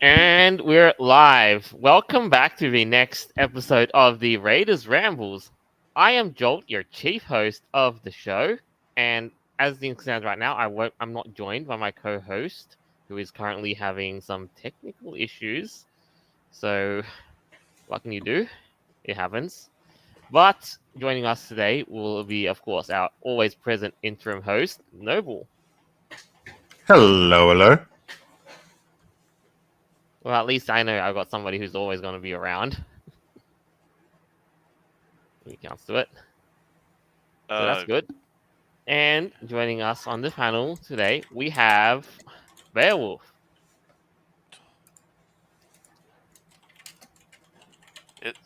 And we're live. Welcome back to the next episode of the Raiders Rambles. I am Jolt, your chief host of the show, and as things stand right now, I'm not joined by my co-host, who is currently having some technical issues. So, what can you do? It happens. But joining us today will be, of course, our always present interim host, Noble. Hello, hello. Well, at least I know I've got somebody who's always going to be around. He counts to it. So that's good. And joining us on the panel today, we have Beowulf.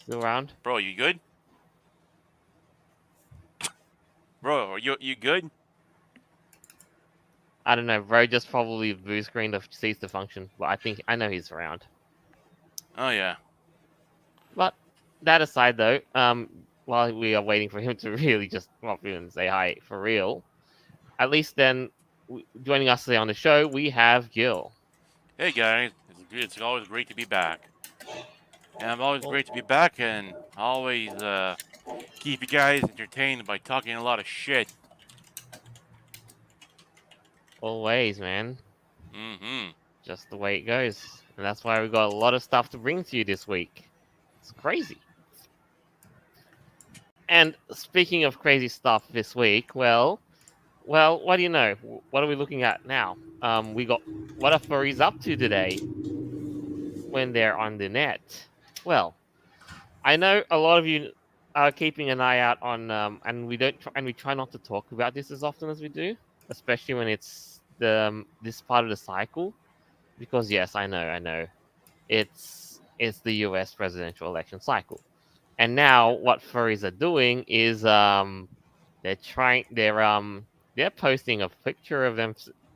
Still around? Bro, you good? Bro, you good? I don't know. Bro just probably blue screened to cease to function, but I know he's around. Oh yeah. But that aside, though, while we are waiting for him to really just pop in and say hi for real, at least then joining us today on the show, we have Gil. Hey guys, it's always great to be back. And I'm always great to be back and always keep you guys entertained by talking a lot of shit. Always, man. Mm-hmm. Just the way it goes. And that's why we got a lot of stuff to bring to you this week. It's crazy. And speaking of crazy stuff this week, well, what do you know? What are we looking at now? We got what are furries up to today when they're on the net? Well, I know a lot of you are keeping an eye out on, and we try not to talk about this as often as we do, especially when it's this part of the cycle, because yes, I know, it's the U.S. presidential election cycle. And now what furries are doing is they're posting a picture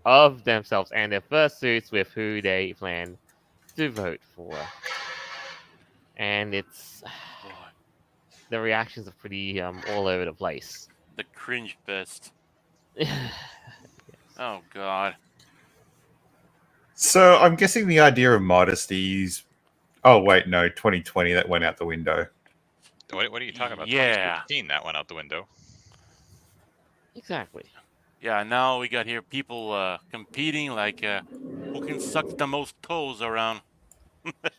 of themselves and their fursuits with who they plan to vote for. And it's the reactions are pretty all over the place. The cringe fest. Yes. Oh god. So I'm guessing the idea of modesty is. Oh wait, no, 2020 that went out the window. What are you talking about? Yeah. 2016 that went out the window. Exactly. Yeah, now we got here people competing like who can suck the most toes around.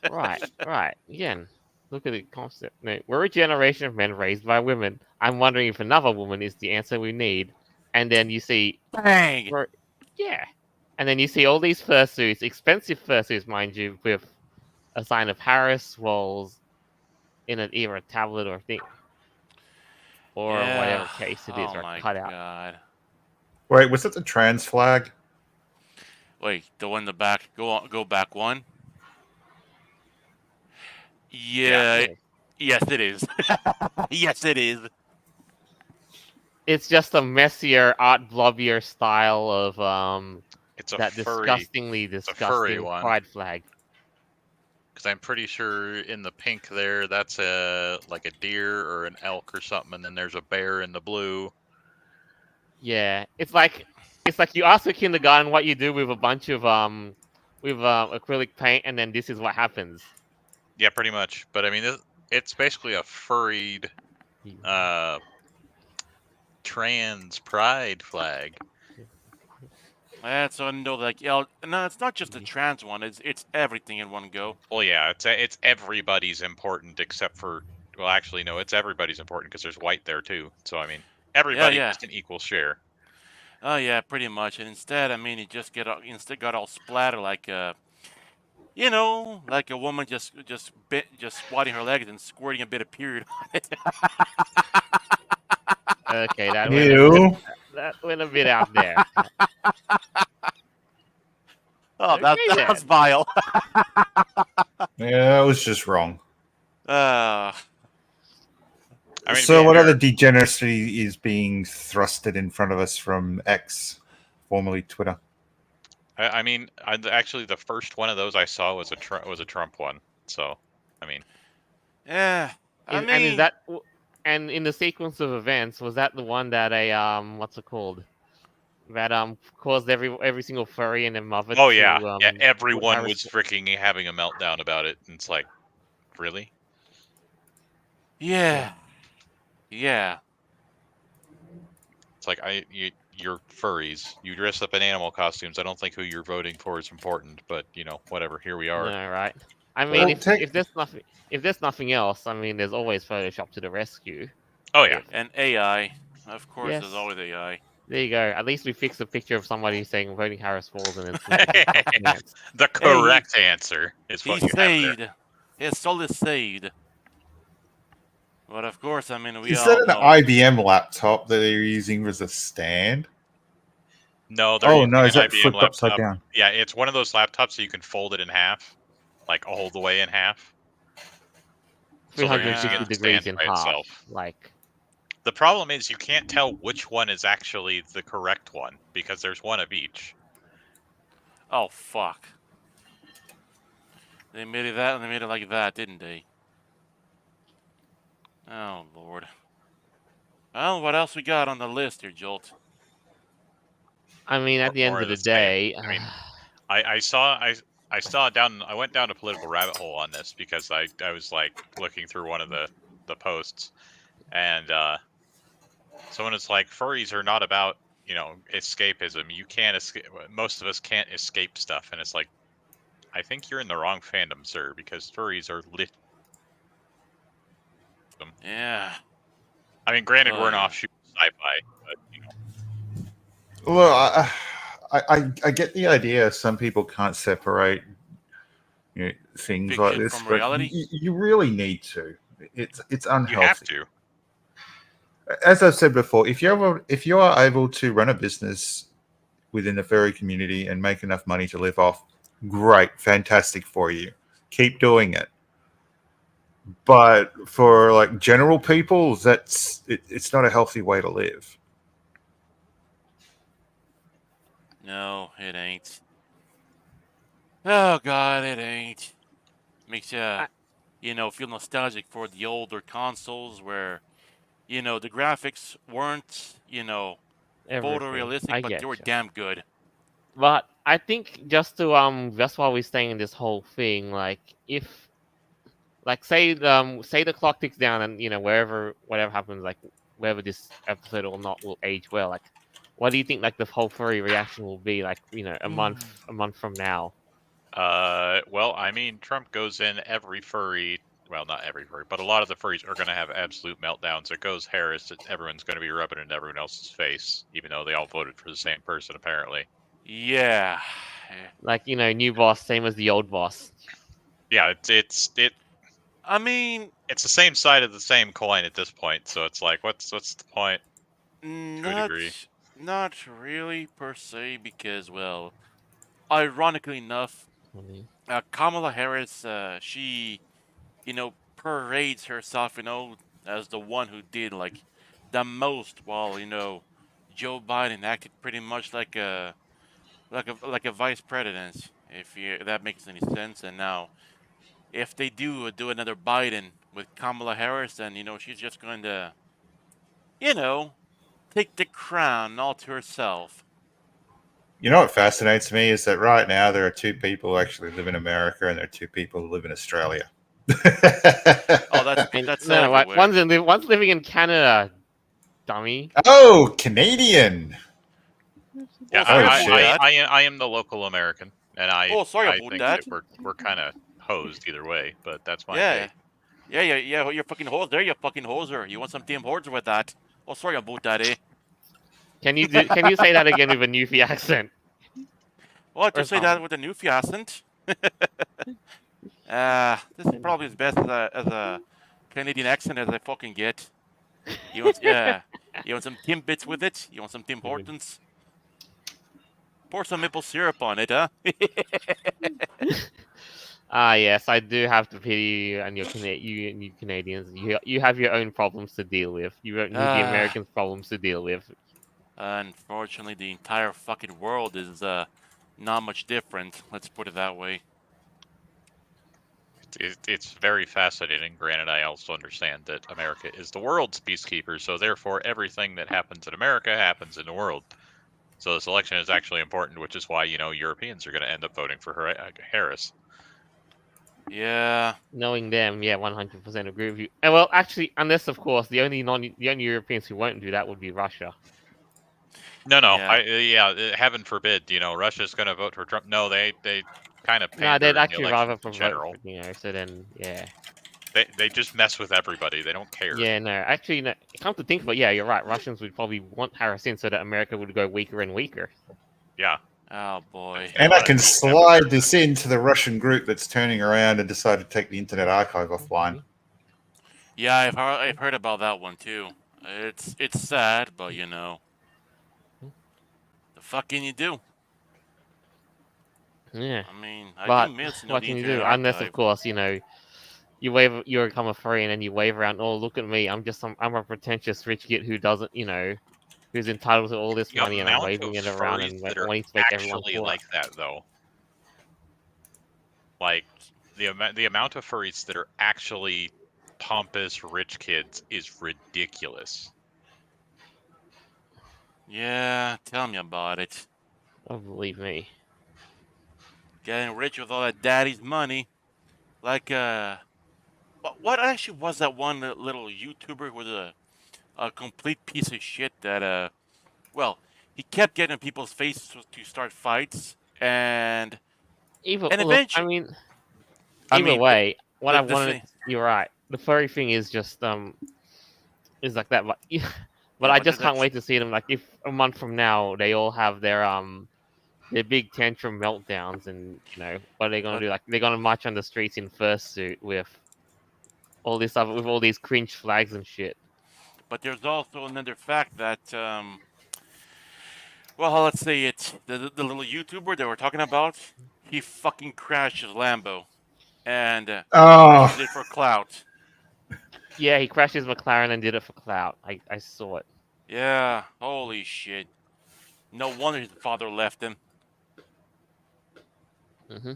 Right. Again, look at the concept. No, we're a generation of men raised by women. I'm wondering if another woman is the answer we need. And then you see, Bang! yeah. And then you see all these fursuits, expensive fursuits, mind you, with a sign of Harris rolls in either a tablet or thing, or Yeah. whatever case it is, Oh or my cut out. god. Wait, was it the trans flag? Wait, the one in the back. Go back one. Yeah. Yes, it is. Yes, it is. It's just a messier, art blobbier style of It's a that furry, disgusting furry one. pride flag. Because I'm pretty sure in the pink there, that's like a deer or an elk or something, and then there's a bear in the blue. Yeah, it's like you ask a kindergarten what you do with a bunch of acrylic paint, and then this is what happens. Yeah, pretty much. But I mean, it's basically a furried trans pride flag. So I know, like, no, it's not just a trans one. It's everything in one go. Well, yeah, it's everybody's important except for. Well, actually, no, it's everybody's important because there's white there too. So I mean, everybody gets an equal share. Oh yeah, pretty much. And instead, I mean, it just got all splattered like like a woman just squatting her legs and squirting a bit of period on it. Okay, that went a bit out there. Oh, Okay, that's vile. Yeah, that was just wrong. I mean, so what other degeneracy is being thrusted in front of us from X, formerly Twitter? I mean, actually, the first one of those I saw was a Trump one. So, I mean, yeah. And in the sequence of events, was that the one that what's it called? that caused every single furry and their mother Oh to yeah, yeah. put Everyone Harris. was freaking having a meltdown about it, and it's like, really? Yeah. Yeah. It's like you're furries. You dress up in animal costumes. I don't think who you're voting for is important, but whatever. Here we are. No, right? I mean, Well, if there's nothing else, I mean, there's always Photoshop to the rescue. Oh yeah. And AI. Of course, Yes. there's always AI. There you go. At least we fixed a picture of somebody saying voting Harris falls and then some TikTok dance. The correct answer is what He's you have there. saved. His soul is saved. But of course, I mean, we Is all that an know. IBM laptop that they're using as a stand? No, they're Oh using no, an is that IBM flipped upside laptop. down? Yeah, it's one of those laptops that you can fold it in half, like all the way in half. So they're using 360 it to degrees stand in by half. itself. Like, The problem is you can't tell which one is actually the correct one because there's one of each. Oh, fuck. They made it that and they made it like that, didn't they? Oh, Lord. Well, what else we got on the list here, Jolt? I mean, at the end More of the the same. day, I mean, I saw I went down a political rabbit hole on this because I was like looking through one of the posts, and someone is like, furries are not about escapism. You can't escape. Most of us can't escape stuff, and it's like, I think you're in the wrong fandom, sir, because furries are lit. Yeah. I mean, granted, we're an yeah. offshoot of sci-fi, but Well, I get the idea. Some people can't separate things Fiction like this, from but reality? you really need to. It's unhealthy. you have to. As I've said before, if you are able to run a business within the furry community and make enough money to live off, great, fantastic for you. Keep doing it. But for like general people, it's not a healthy way to live. No, it ain't. Oh, God, it ain't. Makes you, feel nostalgic for the older consoles where, the graphics weren't, photorealistic, but they were damn good. but I think just while we're staying in this whole thing, like if like say the clock ticks down and whatever happens, like whether this episode or not will age well, like what do you think like the whole furry reaction will be like a month from now? Well, I mean, Trump goes in every furry. Well, not every furry, but a lot of the furries are going to have absolute meltdowns. It goes Harris, everyone's going to be rubbing it in everyone else's face, even though they all voted for the same person, apparently. Yeah. Like new boss, same as the old boss. Yeah, I mean, it's the same side of the same coin at this point. So it's like, what's the point? not really per se, because, well, ironically enough, Kamala Harris, she, parades herself, as the one who did like the most, while Joe Biden acted pretty much like a vice president, if that makes any sense. And now, if they do another Biden with Kamala Harris, then she's just going to, take the crown all to herself. You know what fascinates me is that right now there are two people who actually live in America and there are two people who live in Australia. Oh, that's no, everywhere. one's living in Canada, dummy. Oh, Canadian. Yeah, sorry about that. I am the local American, and I sorry I about think that. we're kind of hosed either way, but that's my Yeah. take. Yeah, you're fucking hose there, you fucking hoser. You want some Tim Hortons with that? Oh, sorry about that, eh? Can you say that again with a Newfie accent? Well, to Or say that with a Newfie accent. This is probably as best as a Canadian accent as I fucking get. You want some Timbits with it? You want some Tim Hortons? Pour some maple syrup on it, huh? Yes, I do have to pity you and you Canadians. You have your own problems to deal with. You don't need the Americans' problems to deal with. Unfortunately, the entire fucking world is not much different. Let's put it that way. It's very fascinating. Granted, I also understand that America is the world's peacekeeper, so therefore everything that happens in America happens in the world. So this election is actually important, which is why Europeans are going to end up voting for Harris. Yeah. Knowing them, yeah, 100% agree with you. And well, actually, unless of course the only Europeans who won't do that would be Russia. No, Yeah. heaven forbid, Russia's going to vote for Trump. No, they kind of No, pander they'd in the actually rather elections for in vote general. for, so then, yeah. They just mess with everybody. They don't care. Yeah, no, actually, no, come to think of it, yeah, you're right. Russians would probably want Harris in so that America would go weaker and weaker. Yeah. Oh boy. They And I want it can to be slide everywhere. this into the Russian group that's turning around and decided to take the Internet Archive offline. Yeah, I've heard about that one too. It's sad, but the fuck can you do? Yeah, I mean, I but do miss what the can you Internet do? Unless, of Archive. course, you become a furry and then you wave around. Oh, look at me! I'm a pretentious rich kid who doesn't, who's entitled to all this The money, and I'm amount waving of it around furries and that are wanting to make everyone actually poor. like that, though. Like the amount of furries that are actually pompous rich kids is ridiculous. Yeah, tell me about it. Oh, believe me. Getting rich with all that daddy's money. Like, what actually was that one little YouTuber who was a complete piece of shit that, well, he kept getting in people's faces to start fights, and Look, eventually, I either mean, way, what I the wanted, thing, you're right. The furry thing is just is like that, but but yeah, I but just can't that's, wait to see them. Like if a month from now they all have their big tantrum meltdowns, and what are they gonna but do? Like they're gonna march on the streets in fursuit with all this stuff, with all these cringe flags and shit. but there's also another fact that, well, let's say it's the little YouTuber that we're talking about. He fucking crashed his Lambo, and he Oh, did it for clout. Yeah, he crashed his McLaren and did it for clout. I saw it. Yeah, holy shit. No wonder his father left him. Hmm.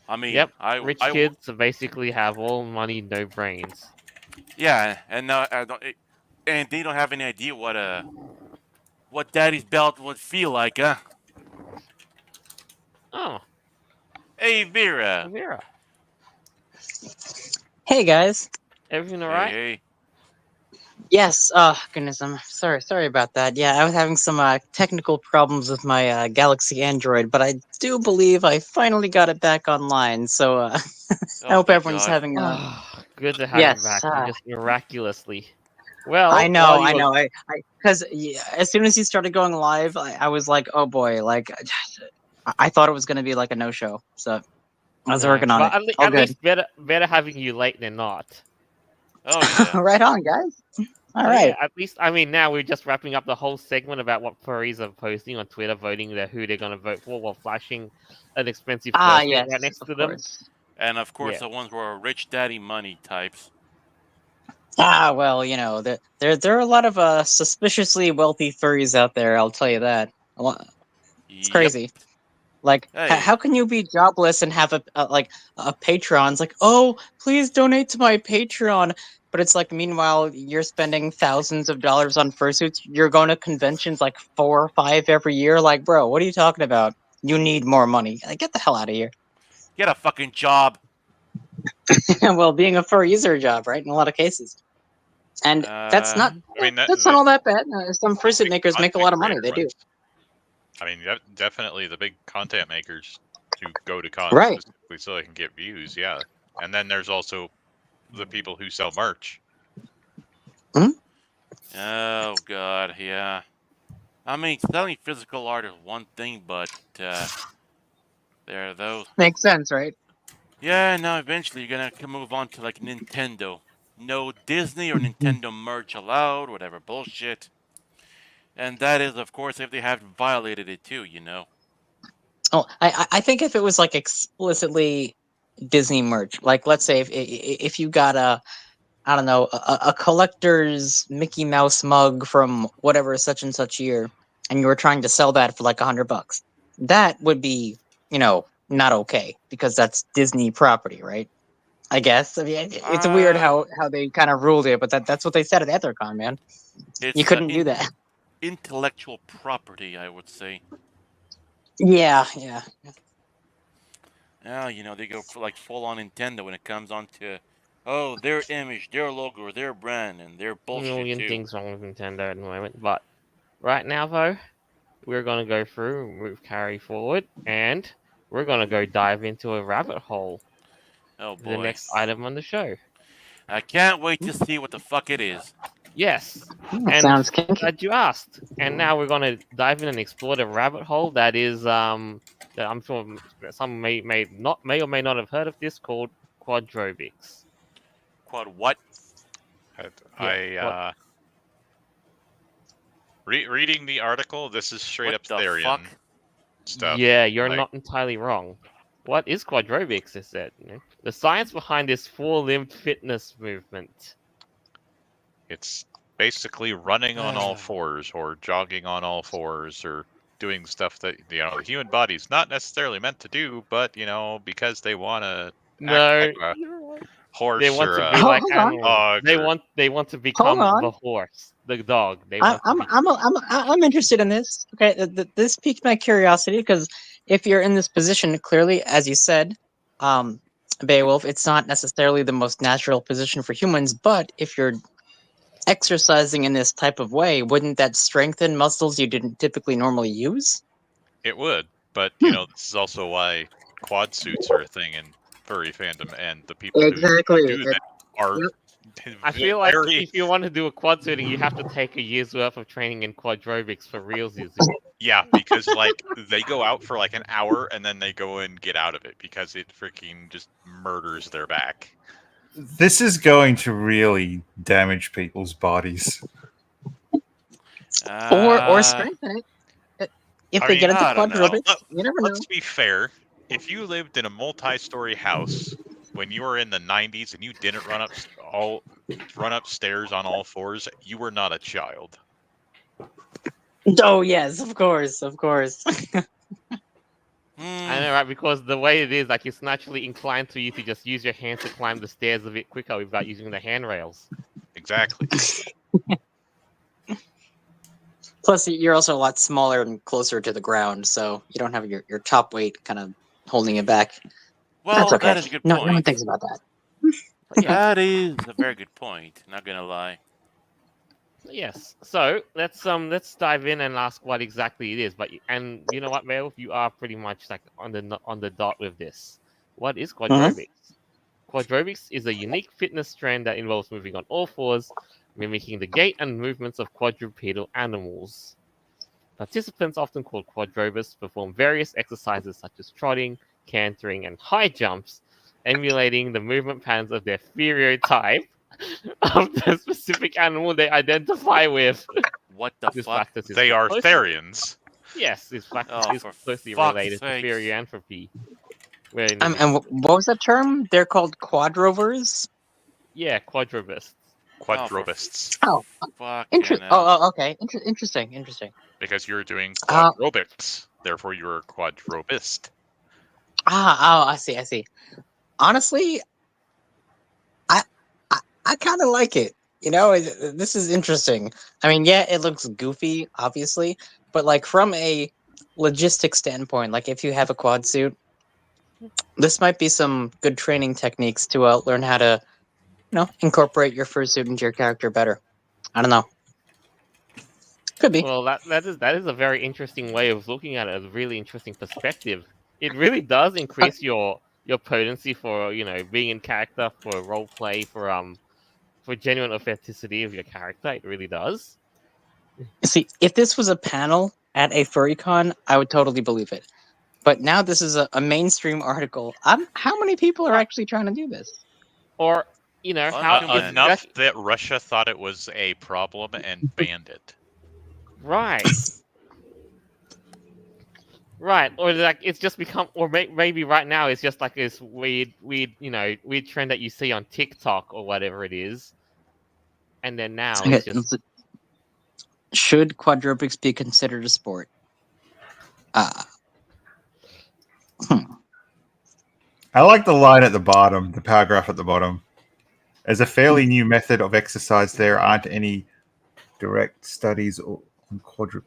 I mean, Yep, rich kids basically have all money, no brains. yeah, and and they don't have any idea what daddy's belt would feel like, huh? Oh, Hey, Vera. Vera, Hey guys. everything Hey, alright? hey. Yes. Oh goodness, I'm sorry about that. Yeah, I was having some technical problems with my Galaxy Android, but I do believe I finally got it back online. So I Oh, hope thank everyone's God. having Good to have you yes. back. You just miraculously. I Well, while know, you I were know. I because as soon as you started going live, I was like, oh boy, like I thought it was going to be like a no show. So I was working on well, it. All at good. least better having you late than not. Oh, yeah. Right on, guys. All So right. yeah, at least now we're just wrapping up the whole segment about what furries are posting on Twitter, voting who they're gonna vote for, while flashing an expensive fursuit right Yes, next of to them. course. And of course, Yeah. the ones who are rich daddy money types. Well, there are a lot of suspiciously wealthy furries out there. I'll tell you that. It's Yep. crazy. Like, Hey, how can you be jobless and have a Patreon? It's like, oh, please donate to my Patreon. But it's like, meanwhile, you're spending thousands of dollars on fursuits. You're going to conventions like 4 or 5 every year. Like, bro, what are you talking about? You need more money. Like, get the hell out of here. get a fucking job. Well, being a furry is their job, right? In a lot of cases. And that's Uh, not I mean, that's not the all that bad. Some fursuit big makers make a content lot of money. They do. creator-wise, I mean, definitely the big content makers who go to cons Right. specifically so they can get views, yeah. And then there's also the people who sell merch. oh, God, yeah. I mean, selling physical art is one thing, but there are those. Makes sense, right? Yeah, now eventually you're gonna move on to like Nintendo. No Disney or Nintendo merch allowed, whatever bullshit. And that is, of course, if they haven't violated it too, Oh, I think if it was like explicitly Disney merch, like let's say if you got a I don't know a collector's Mickey Mouse mug from whatever such and such year, and you were trying to sell that for like $100, that would be not okay because that's Disney property, right? I guess. I mean, it's weird Uh, how they kind of ruled it, but that's what they said at EtherCon, man. You it's couldn't do that. intellectual property, I would say. Yeah. Yeah, they go for like full on Nintendo when it comes on to, oh, their image, their logo, their brand, and their A bullshit million too. things wrong with Nintendo at the moment, but right now though, we're gonna go through, move carry forward, and we're gonna go dive into a rabbit hole. Oh The boy, next item on the show. I can't wait to see what the fuck it is. Yes, and Sounds kinky. glad you asked. And now we're gonna dive in and explore the rabbit hole that is that I'm sure some may or may not have heard of this, called quadrobics. Quad what? I reading the article. This is straight What up the Therian fuck? stuff. Yeah, you're like- not entirely wrong. What is quadrobics? Is it the science behind this four-limbed fitness movement? It's basically running on all fours, or jogging on all fours, or doing stuff that the human body's not necessarily meant to do, but because they want to act No, like a horse they want or to a be like Hold on. animals. dog. They want to Hold become on. the horse, the dog. They I'm want to I'm interested in this. Okay, this piqued my curiosity because if you're in this position, clearly, as you said, Beowulf, it's not necessarily the most natural position for humans. But if you're exercising in this type of way, wouldn't that strengthen muscles you didn't typically normally use? It would, but this is also why quad suits are a thing in furry fandom, and the people who do that are I feel like very if you want to do a quad suiting, you have to take a year's worth of training in quadrobics for realsies. yeah, because they go out for like an hour and then they go and get out of it because it freaking just murders their back. This is going to really damage people's bodies. Or strengthen it. If I they mean, get into I don't know. quadrobics, you never know. Let's be fair. If you lived in a multi-story house when you were in the 90s and you didn't run upstairs on all fours, you were not a child. Oh yes, of course. I know, right? Because the way it is, like, it's naturally inclined to you to just use your hands to climb the stairs a bit quicker without using the handrails. Exactly. Plus, you're also a lot smaller and closer to the ground, so you don't have your top weight kind of holding it back. Well, That's okay. that is a good No point. one thinks about that. But yeah, That is a very good point. Not gonna lie. yes. So let's dive in and ask what exactly it is. And you know what, Mel, you are pretty much like on the dot with this. What is quadrobics? Quadrobics is a unique fitness trend that involves moving on all fours, mimicking the gait and movements of quadrupedal animals. Participants, often called quadrobists, perform various exercises such as trotting, cantering, and high jumps, emulating the movement patterns of their stereotype of the specific animal they identify with. What the This fuck? practice is They are closely- Therians. Yes, this practice Oh, is for closely fuck's related to sakes. therianthropy. Where And what was that term? They're called quadrovers. yeah, quadrobists. Quadrobists. Oh, Fucking hell. Oh, okay. Interesting. Because you're doing Uh, quadrobics. Therefore, you're a quadrobist. I see. Honestly, I kind of like it. This is interesting. I mean, yeah, it looks goofy, obviously, but like from a logistic standpoint, like if you have a quad suit, this might be some good training techniques to learn how to, incorporate your fursuit into your character better. I don't know. Could be. Well, that is a very interesting way of looking at it. A really interesting perspective. It really does increase your potency for being in character, for role play, for genuine authenticity of your character. It really does. See, if this was a panel at a furrycon, I would totally believe it. But now this is a mainstream article. How many people are actually trying to do this? Or how Uncommon. Enough that Russia thought it was a problem and banned it. right. Right, or like it's just become, or maybe right now it's just like this weird trend that you see on TikTok or whatever it is, and then now Okay, it's just should quadrobics be considered a sport? I like the line at the bottom, the paragraph at the bottom. As a fairly new method of exercise, there aren't any direct studies And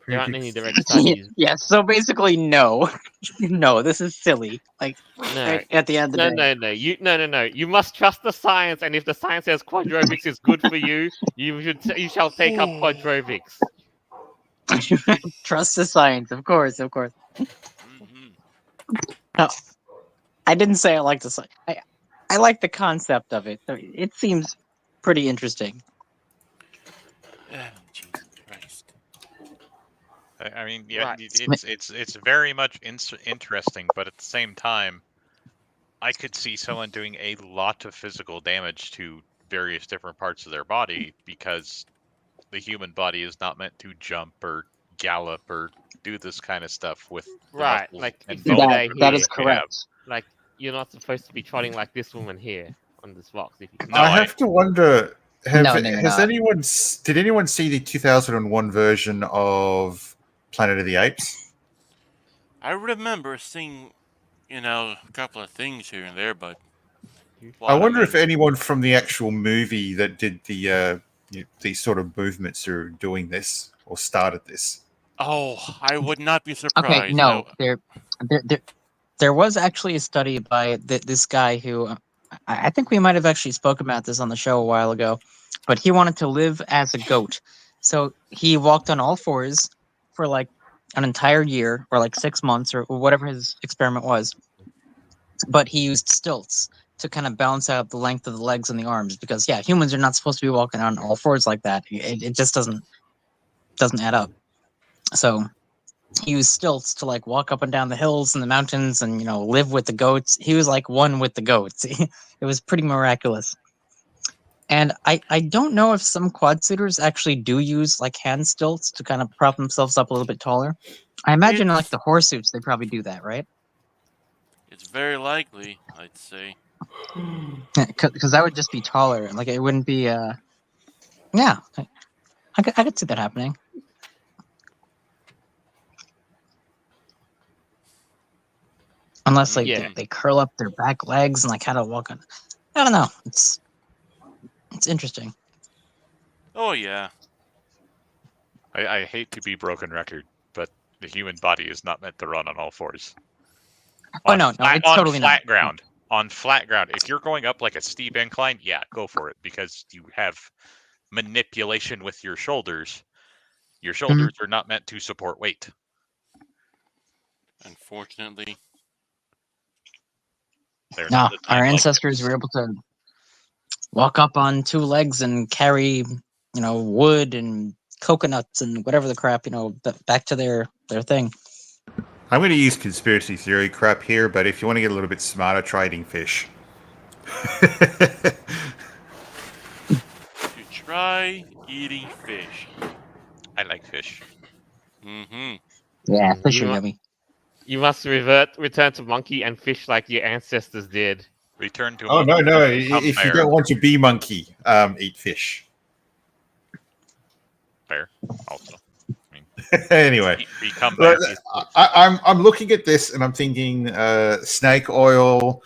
There aren't any quadriplegics. direct studies. Yeah, so basically, no. No, this is silly. Like, No, right at the end of the day. no. You must trust the science, and if the science says quadrobics is good for you, you shall take up quadrobics. Trust the science, of course, of course. Mhm. No, I didn't say I like the science. I like the concept of it. It seems pretty interesting. Oh, Jesus Christ. I mean, yeah, Right. it's very much interesting, but at the same time, I could see someone doing a lot of physical damage to various different parts of their body because the human body is not meant to jump or gallop or do this kind of stuff with the Right, muscles like and Exhibit bones A or That here. is that we have. correct. Like you're not supposed to be trotting like this woman here on this box. If you No, I have to wonder. No, you're Has not. anyone? Did anyone see the 2001 version of Planet of the Apes? I remember seeing, a couple of things here and there, but I what wonder if mean, anyone from the actual movie that did these sort of movements are doing this or started this. Oh, I would not be Okay, surprised. no, there was actually a study by this guy who I think we might have actually spoken about this on the show a while ago, but he wanted to live as a goat, so he walked on all fours for like an entire year or like 6 months or whatever his experiment was, but he used stilts to kind of balance out the length of the legs and the arms because yeah, humans are not supposed to be walking on all fours like that. It just doesn't add up. So he used stilts to like walk up and down the hills and the mountains and live with the goats. He was like one with the goats. It was pretty miraculous. And I don't know if some quad suiters actually do use like hand stilts to kind of prop themselves up a little bit taller. I imagine like It's the horse suits, they probably do that, right? it's very likely, I'd say. Because that would just be taller. Like it wouldn't be. Yeah, I could see that happening. Unless like Yeah. they curl up their back legs and like how to walk on. I don't know. It's interesting. Oh yeah. I hate to be broken record, but the human body is not meant to run on all fours. Oh no, it's on totally flat not. ground. On flat ground, if you're going up like a steep incline, yeah, go for it because you have manipulation with your shoulders. Your shoulders are not meant to support weight. Unfortunately. They're No, not our designed like ancestors this. were able to walk up on two legs and carry, wood and coconuts and whatever the crap, back to their thing. I'm going to use conspiracy theory crap here, but if you want to get a little bit smarter, try eating fish. To try eating fish. I like fish. Mm-hmm. Yeah, Mm, fish you are mu- yummy. You must return to monkey and fish like your ancestors did. Return to Oh monkey. no! Become If you bear. don't want to be monkey, eat fish. Fair. Also. Anyway, Become But bear. I'm looking at this and I'm thinking snake oil,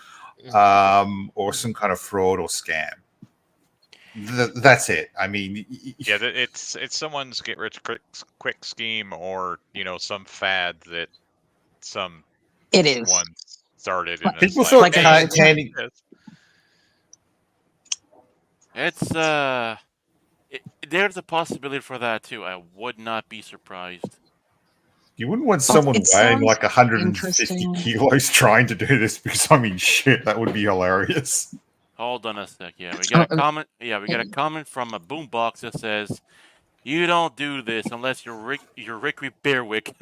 or some kind of fraud or scam. That's it. I mean, Yeah, it's someone's get rich quick scheme or some fad that some It is. one started But and it's people like, start hey, it's not- handing. It's there's a possibility for that too. I would not be surprised. You wouldn't want someone it weighing sounds like 150 interesting. kilos trying to do this because I mean, shit, that would be hilarious. Hold on a sec. Yeah, we got a comment. Yeah, we got a comment from a boombox that says, "You don't do this unless you're Ricky Bearwick."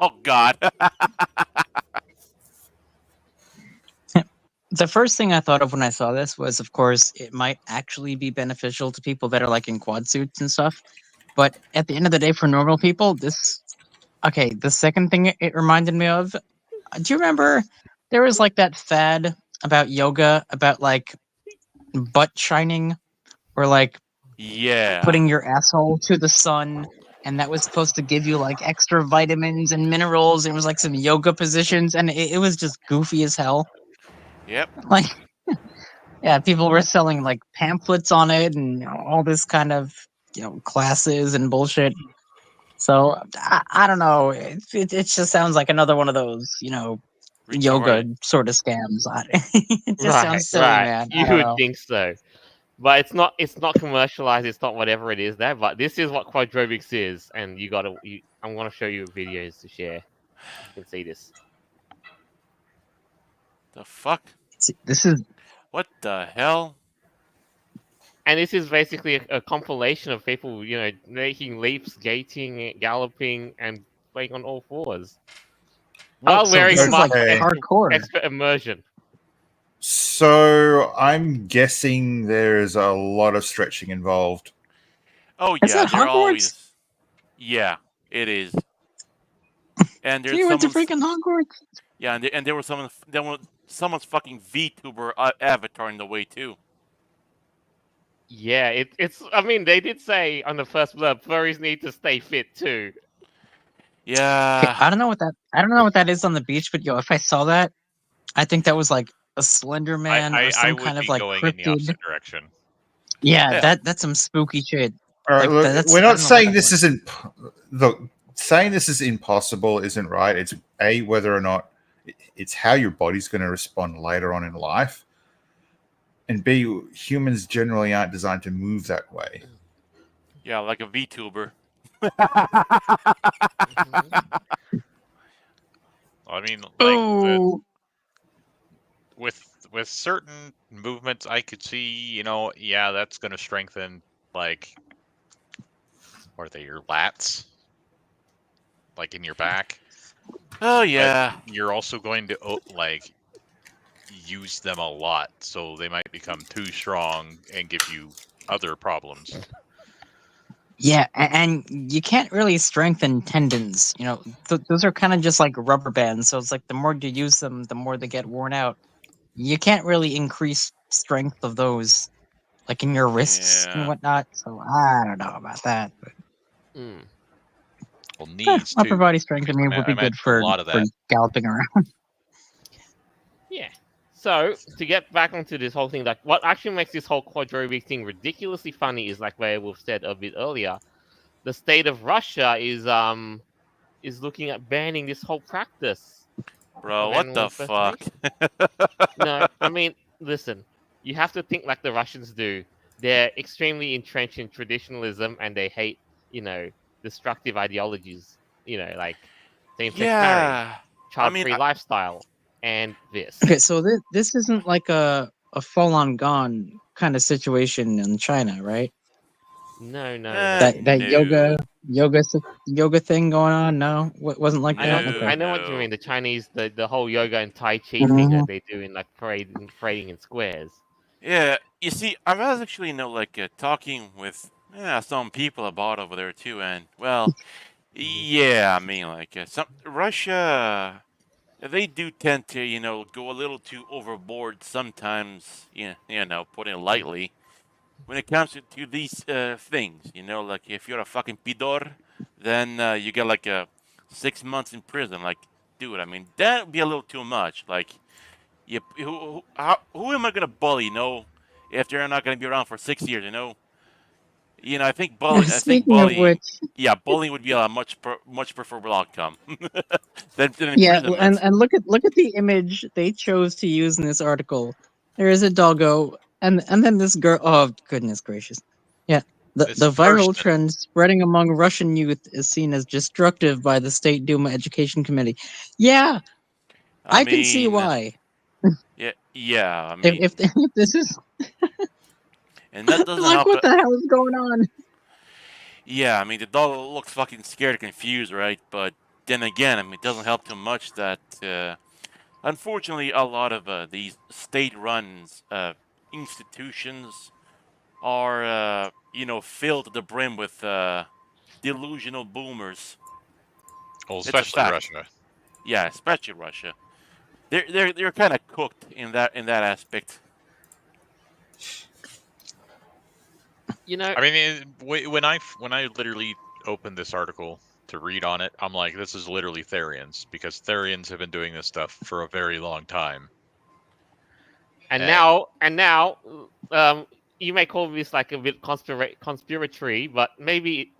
Oh God. The first thing I thought of when I saw this was, of course, it might actually be beneficial to people that are like in quad suits and stuff. But at the end of the day, for normal people, okay, the second thing it reminded me of, do you remember there was like that fad about yoga, about like butt shining or like Yeah. putting your asshole to the sun? And that was supposed to give you like extra vitamins and minerals. It was like some yoga positions, and it was just goofy as hell. Yep. Like, yeah, people were selling like pamphlets on it and all this kind of classes and bullshit. So I don't know. It just sounds like another one of those, yoga Retarded. sort of scams. It just sounds silly, man. I You don't would know. think so, but it's not. It's not commercialized. It's not whatever it is there. But this is what Quadrobics is, and you gotta. I'm gonna show you videos to share. You can see this. The fuck? This is What the hell? And this is basically a compilation of people, making leaps, gating, galloping, and playing on all fours while so wearing this is like Okay. hardcore. extra immersion. So I'm guessing there's a lot of stretching involved. Oh Is yeah, that they're Hogwarts? always. Yeah, it is. And there's You went to someone's. freaking Hogwarts? Yeah, and there was someone's fucking VTuber avatar in the way too. Yeah, it's. I mean, they did say on the first blurb, furries need to stay fit too. Okay, Yeah. I don't know what that is on the beach, but if I saw that, I think that was like a Slender Man or I some would kind of be like going in the cryptid. opposite direction. Yeah, Yeah. that's some spooky shit. All right, Like, look, that's- we're I not don't know what saying that this was. isn't. Look, saying this is impossible isn't right. It's whether or not it's how your body's going to respond later on in life, and B, humans generally aren't designed to move that way. Yeah, like a VTuber. I mean, like Oh, with certain movements, I could see, yeah, that's going to strengthen, like, what are they, your lats, like in your back. Oh yeah. You're also going to like use them a lot, so they might become too strong and give you other problems. yeah, and you can't really strengthen tendons. Those are kind of just like rubber bands. So it's like the more you use them, the more they get worn out. You can't really increase strength of those, like in your wrists and Yeah. whatnot. So I don't know about that. But Mm. Well, knees upper too. body strength I mean would be I meant good for a lot of that. galloping around. Yeah. So to get back onto this whole thing, like what actually makes this whole Quadrobic thing ridiculously funny is like where we've said a bit earlier, the state of Russia is looking at banning this whole practice Bro, of what animal the fuck? impersonation. No, I mean, listen, you have to think like the Russians do. They're extremely entrenched in traditionalism and they hate, destructive ideologies, like same-sex marriage, Yeah. child-free lifestyle, and this. Okay, so this isn't like a full on gone kind of situation in China, right? No. That no. yoga thing going on? No, wasn't like I that. know, Okay. I know what you No. mean. The Chinese, the whole yoga and Tai Chi thing Mhm. that they do in like parading in squares. Yeah, you see, I was actually, talking with some people about over there too, and well, yeah, I mean, some Russia, they do tend to, go a little too overboard sometimes. Putting it lightly, when it comes to these things, like if you're a fucking pidor, then you get like 6 months in prison. Like, dude, I mean, that would be a little too much. Like, who am I gonna bully? If they're not gonna be around for 6 years, I think Speaking of bullying. which, Yeah, bullying would be a much preferable outcome than yeah, imprisonment. and look at the image they chose to use in this article. There is a doggo, and then this girl. Oh goodness gracious! Yeah, the It's viral person. trend spreading among Russian youth is seen as destructive by the State Duma Education Committee. Yeah, I can see mean, why. yeah. I mean, If this is and that doesn't like, help. what the hell is going on? Yeah, I mean, the dog looks fucking scared and confused, right? But then again, I mean, it doesn't help too much that, unfortunately, a lot of these state-run institutions are, filled to the brim with delusional boomers. Well, It's a especially fact. Russia. Yeah, especially Russia. They're kind of cooked in that aspect. I mean, when I literally opened this article to read on it, I'm like, this is literally Therians, because Therians have been doing this stuff for a very long time. And now, you may call this like a bit conspiratory, but maybe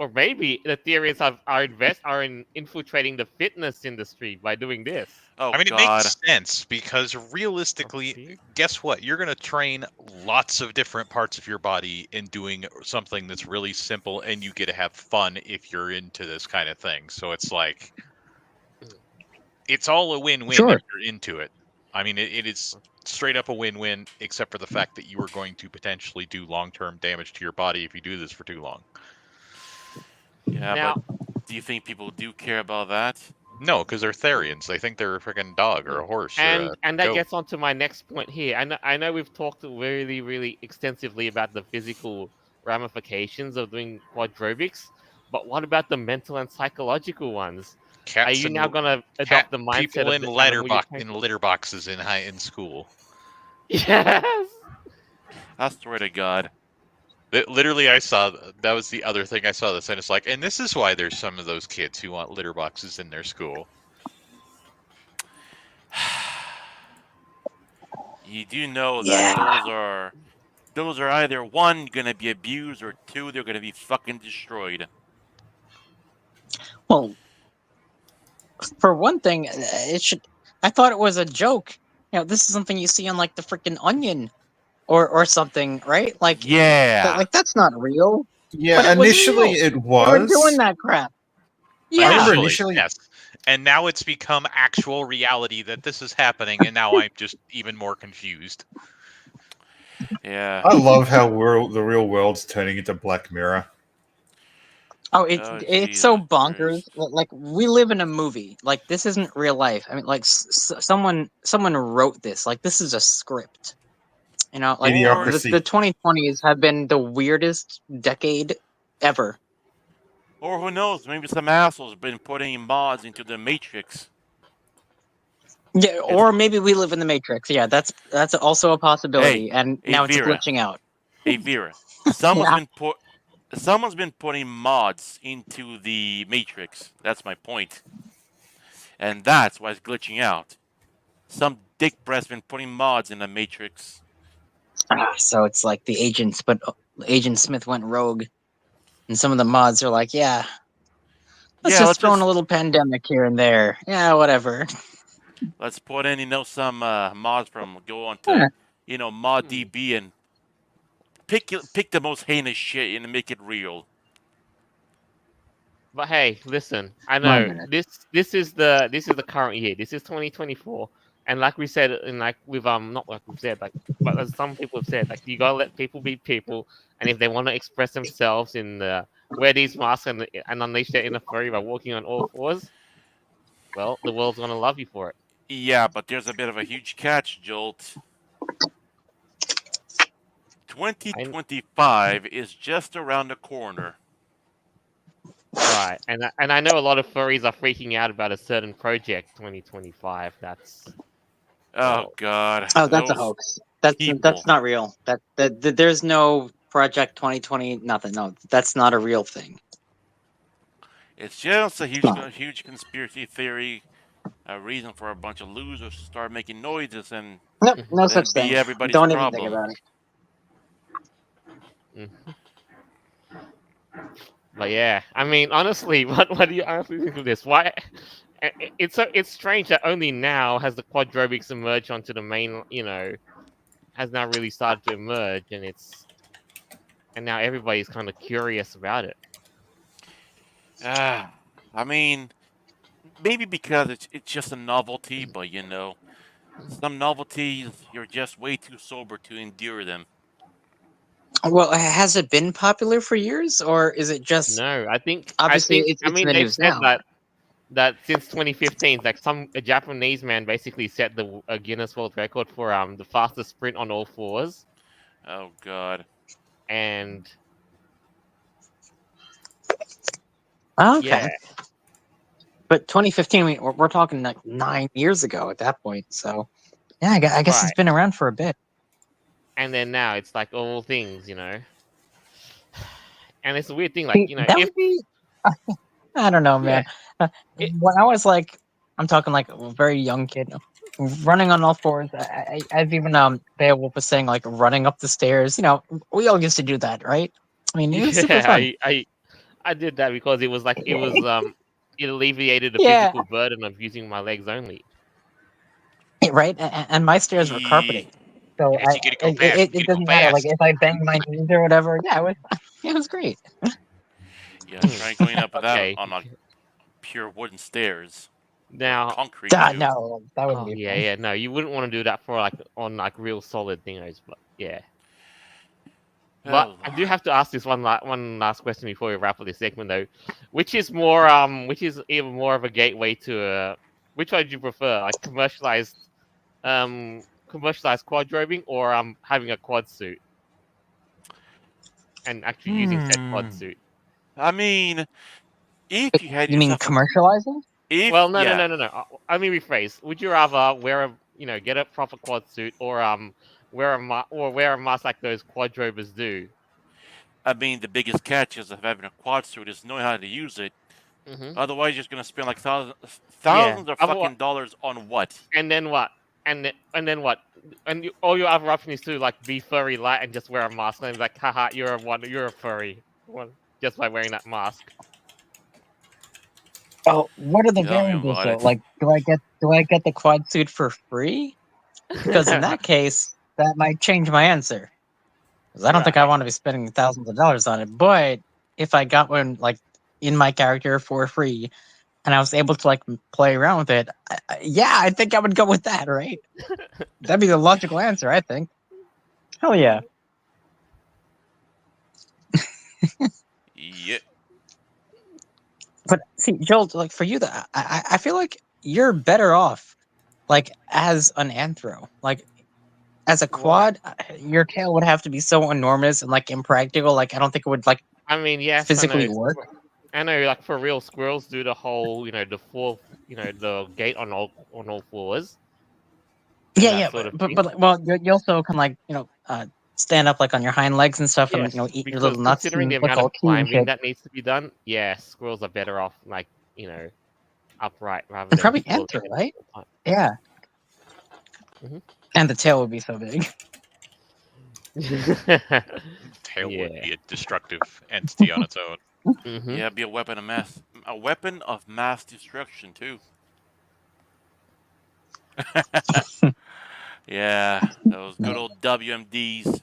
the theories are infiltrating the fitness industry by doing this. Oh I mean, it God. makes sense because realistically, see. guess what? You're going to train lots of different parts of your body in doing something that's really simple, and you get to have fun if you're into this kind of thing. So it's like, it's all a win-win Sure. if you're into it. I mean, it is straight up a win-win, except for the fact that you are going to potentially do long-term damage to your body if you do this for too long. Yeah, Now- but do you think people do care about that? No, because they're Therians. They think they're a freaking dog or a horse or a And that goat. gets on to my next point here. I know we've talked really, really extensively about the physical ramifications of doing quadrobics, but what about the mental and psychological ones? Are Cats you and now going to adopt the mindset people of in the animal you litter boxes in school? Yes. I swear to God. Literally, I saw that was the other thing I saw this, and it's like, and this is why there's some of those kids who want litter boxes in their school. You do know that Yeah. those are either one gonna be abused or two they're gonna be fucking destroyed. Well, for one thing, it should. I thought it was a joke. This is something you see on like the freaking Onion or something, right? Like, Yeah. that's not real. Yeah, But it was initially real. it They were doing was. that crap. I Yeah. remember initially- yes, and now it's become actual reality that this is happening, and now I'm just even more confused. Yeah. I love how the real world's turning into Black Mirror. Oh, it's so Jesus bonkers. Christ. Like, we live in a movie. Like, this isn't real life. I mean, like someone wrote this. Like, this is a script. Like Idiocracy. the 2020s have been the weirdest decade ever. Or who knows, maybe some asshole's been putting mods into the Matrix. Yeah, or maybe we live in the Matrix. Yeah, that's also a possibility. Hey, and hey, now it's Vera. glitching out. Hey Vera. Someone's Yeah. someone's been putting mods into the Matrix. That's my point. And that's why it's glitching out. Some dick breast's been putting mods in the Matrix. So it's like the agents, but Agent Smith went rogue, and some of the mods are like, "Yeah, let's just throw in a little pandemic here and there. Yeah, whatever." Let's put in, some mods from go on to, ModDB and pick the most heinous shit and make it real. But hey, listen, I One know minute. this is the current year. This is 2024, and like we said, and like we've not like we've said, like but as some people have said, like you gotta let people be people, and if they want to express themselves wear these masks and unleash their inner furry by walking on all fours, well, the world's gonna love you for it. Yeah, but there's a bit of a huge catch, Jolt. 2025 is just around the corner. Right, and I know a lot of furries are freaking out about a certain project 2025. That's Oh God. Oh, that's a Those hoax. That's people. not real. That there's no Project 2020. Nothing. No, that's not a real thing. It's just a No. huge conspiracy theory. A reason for a bunch of losers to start making noises and Nope, no then such be thing. everybody's Don't problem. even think about it. But yeah, I mean, honestly, what do you honestly think of this? Why? It's strange that only now has the quadrobics emerged onto the main, has now really started to emerge, and now everybody's kind of curious about it. I mean, maybe because it's just a novelty, but some novelties you're just way too sober to endure them. Well, has it been popular for years, or is it just No, obviously it's I mean, the they've news said now? that since 2015, like a Japanese man basically set the Guinness World Record for the fastest sprint on all fours, Oh God. and Okay. yeah, But 2015, we're talking like 9 years ago at that point. So, yeah, I guess it's Right. been around for a bit. and then now it's like all things, and it's a weird thing, like That would be. I don't know, man. When I was like, I'm talking like a very young kid. running on all fours. I've even Beowulf was saying like running up the stairs. You know, we all used to do that, right? I mean, it was super Yeah, fun. I did that because it was like it alleviated the Yeah, physical burden of using my legs only. right. And my stairs were carpeted, so Yes, you gotta go fast. You it gotta go doesn't matter. Like fast. if I banged my knees or whatever, yeah, it was great. Yeah, try going up that Okay. on pure wooden stairs. Or Now, concrete too. No, that wouldn't oh be yeah, fun. yeah, no, you wouldn't want to do that for like on like real solid thingos, but yeah. But Oh, I do have to ask this one last question before we wrap up this segment though, which is even more of a gateway to which one do you prefer, like commercialized quadrobing or having a quad suit and actually using said quad suit? I mean, if you had You mean yourself commercializing? Well, no, yeah, no. Let me rephrase. Would you rather get a proper quad suit or wear a mask like those quadrobers do? I mean, the biggest catch is of having a quad suit is knowing how to use it. Mm-hmm. Otherwise, you're just gonna spend like Yeah. thousands of fucking dollars on what? And then what? And then what? And all your other option is to like be furry light and just wear a mask. And it's like, haha, you're a furry. Just by wearing that mask. Oh, what are the Tell me variables about though? it. Like, do I get the quad suit for free? Because in that case, that might change my answer. Because I don't think I want to be spending thousands of dollars on it. But if I got one like in my character for free, and I was able to like play around with it, yeah, I think I would go with that. Right? That'd be the logical answer, I think. Hell yeah! Yeah. But see, Joel, like for you, I feel like you're better off, like as an anthro, like. As a quad, your tail would have to be so enormous and like impractical. Like I don't think it would like I mean, yes, I know. physically work. I know, like for real, squirrels do the whole, the fourth, the gate on all fours and Yeah, that yeah, sort of thing. but well, you also can like stand up like on your hind legs and stuff, and Yes, eat your because little nuts considering the and look amount of all cute and climbing shit. that needs to be done, yes, squirrels are better off like upright rather And than probably falling anthro, all right? the time. Yeah, Mhm. and the tail would be so big. Tail would Yeah. be a destructive entity on its own. Mhm. Yeah, be a weapon of mass destruction too. Yeah, those good old WMDs.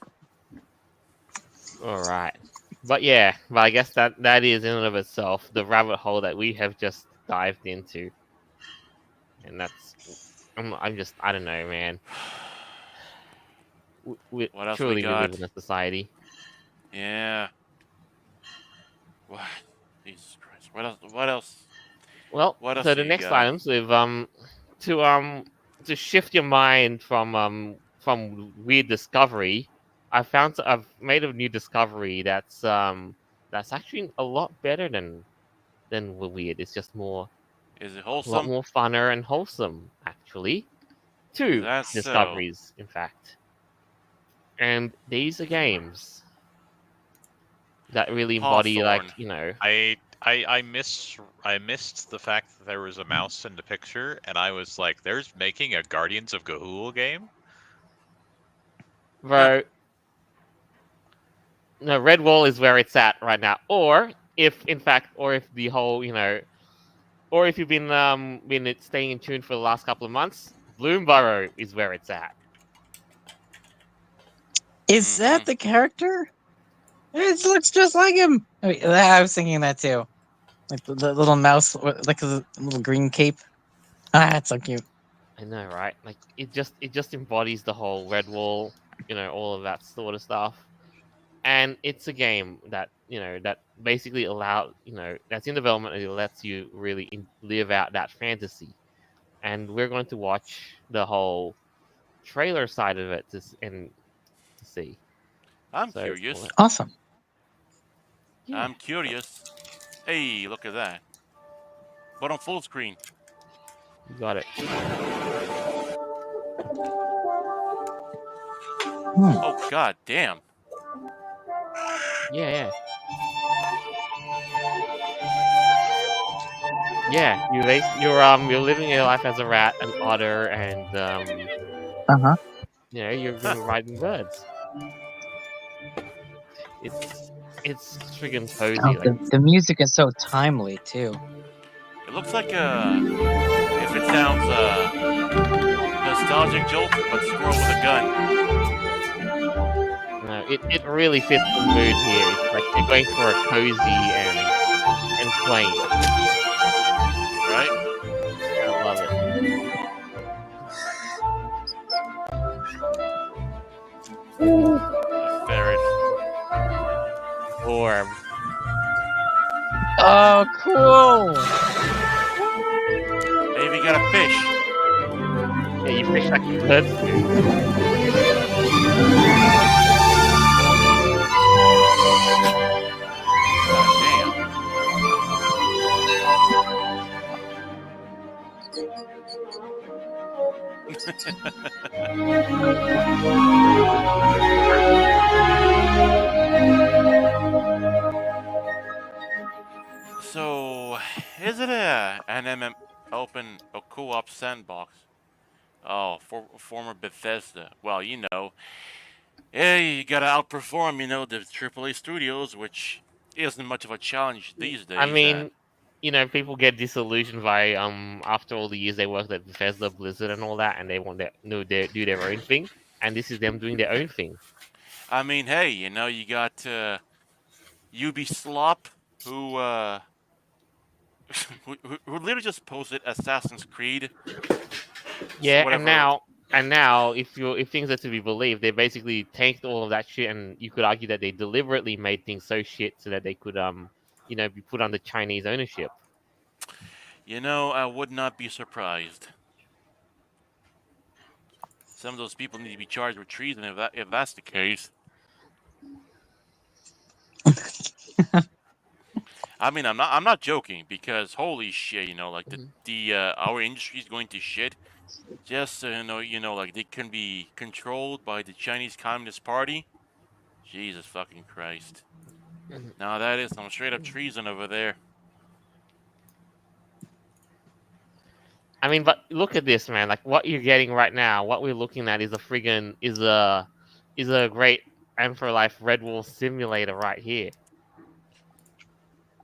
All right. But yeah, but I guess that is in and of itself the rabbit hole that we have just dived into, and I don't know, man. We What else we truly we live got? in a society. Yeah. What? Jesus Christ. What else? What else? Well, What else so do the you next got? items we've to shift your mind from weird discovery. I've made a new discovery that's actually a lot better than weird. It's just Is it a lot wholesome? more funner and wholesome, actually. Is Two that so? discoveries, in fact. And these are games that really embody, like, Hawthorne. I missed the fact that there was a mouse in the picture, and I was like, "There's making a Guardians of Ga'Hoole game." bro. No, Red Wall is where it's at right now. Or if, in fact, or if the whole, or if you've been staying in tune for the last couple of months, Bloomburrow is where it's at. Is that the character? It looks just like him. I was thinking that too. Like the little mouse, like a little green cape. Ah, it's so cute. I know, right? Like it just embodies the whole Red Wall, all of that sort of stuff. And it's a game that that basically that's in development and it lets you really live out that fantasy. And we're going to watch the whole trailer side of it to see. I'm So curious. Awesome. Yeah, I'm curious. Hey, look at that. But on full screen. you got it. Oh, god damn. Yeah. Yeah, you're living your life as a rat, an otter, and Uh-huh. you're gonna riding birds. It's friggin' Oh, cozy. Like, the music is so timely too. It looks like if it sounds nostalgic jolt, but squirrel with a gun, it really fits the mood here. It's like you're going for a cozy and plain. right? I love it. A ferret. Orb. Oh, cool! Maybe you got a fish. Yeah, you fish like birds do. God damn. So, is it an a co-op sandbox? Oh, former Bethesda. Well, yeah, you gotta outperform, the AAA studios, which isn't much of a challenge these I days. mean, people get disillusioned by after all the years they worked at Bethesda, Blizzard, and all that, and they want do their own thing, and this is them doing their own thing. I mean, hey, you got Slop, who who literally just posted Assassin's Creed. Yeah, Whatever. and now if things are to be believed, they basically tanked all of that shit, and you could argue that they deliberately made things so shit so that they could be put under Chinese ownership. I would not be surprised. Some of those people need to be charged with treason if that's the case. I mean, I'm not joking, because holy shit, like the our industry is going to shit. Just so like they can be controlled by the Chinese Communist Party. Jesus fucking Christ! Now that is some straight up treason over there. I mean, but look at this, man. Like what you're getting right now, what we're looking at is a great and for life Red Wolf simulator right here.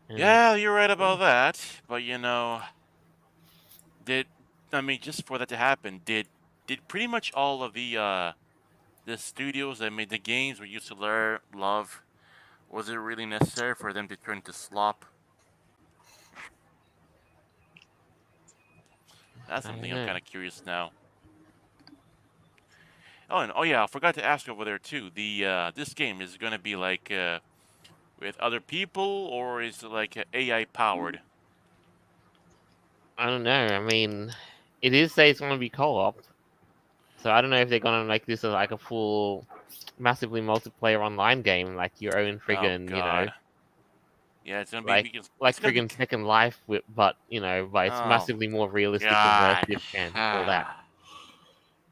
And Yeah, you're right about that. But just for that to happen, did pretty much all of the studios that made the games we used to love, was it really necessary for them to turn to slop? That's I don't something I'm know. kind of curious now. Oh, and yeah, I forgot to ask over there too. This game is going to be like with other people, or is it like AI powered? I don't know. I mean, it is say it's gonna be co-op, so I don't know if they're gonna make this as like a full, massively multiplayer online game, like your own Oh friggin', God. Yeah, it's gonna be like because like it's gonna be. friggin' Second Life, but it's Oh massively more realistic, God. immersive, and all that.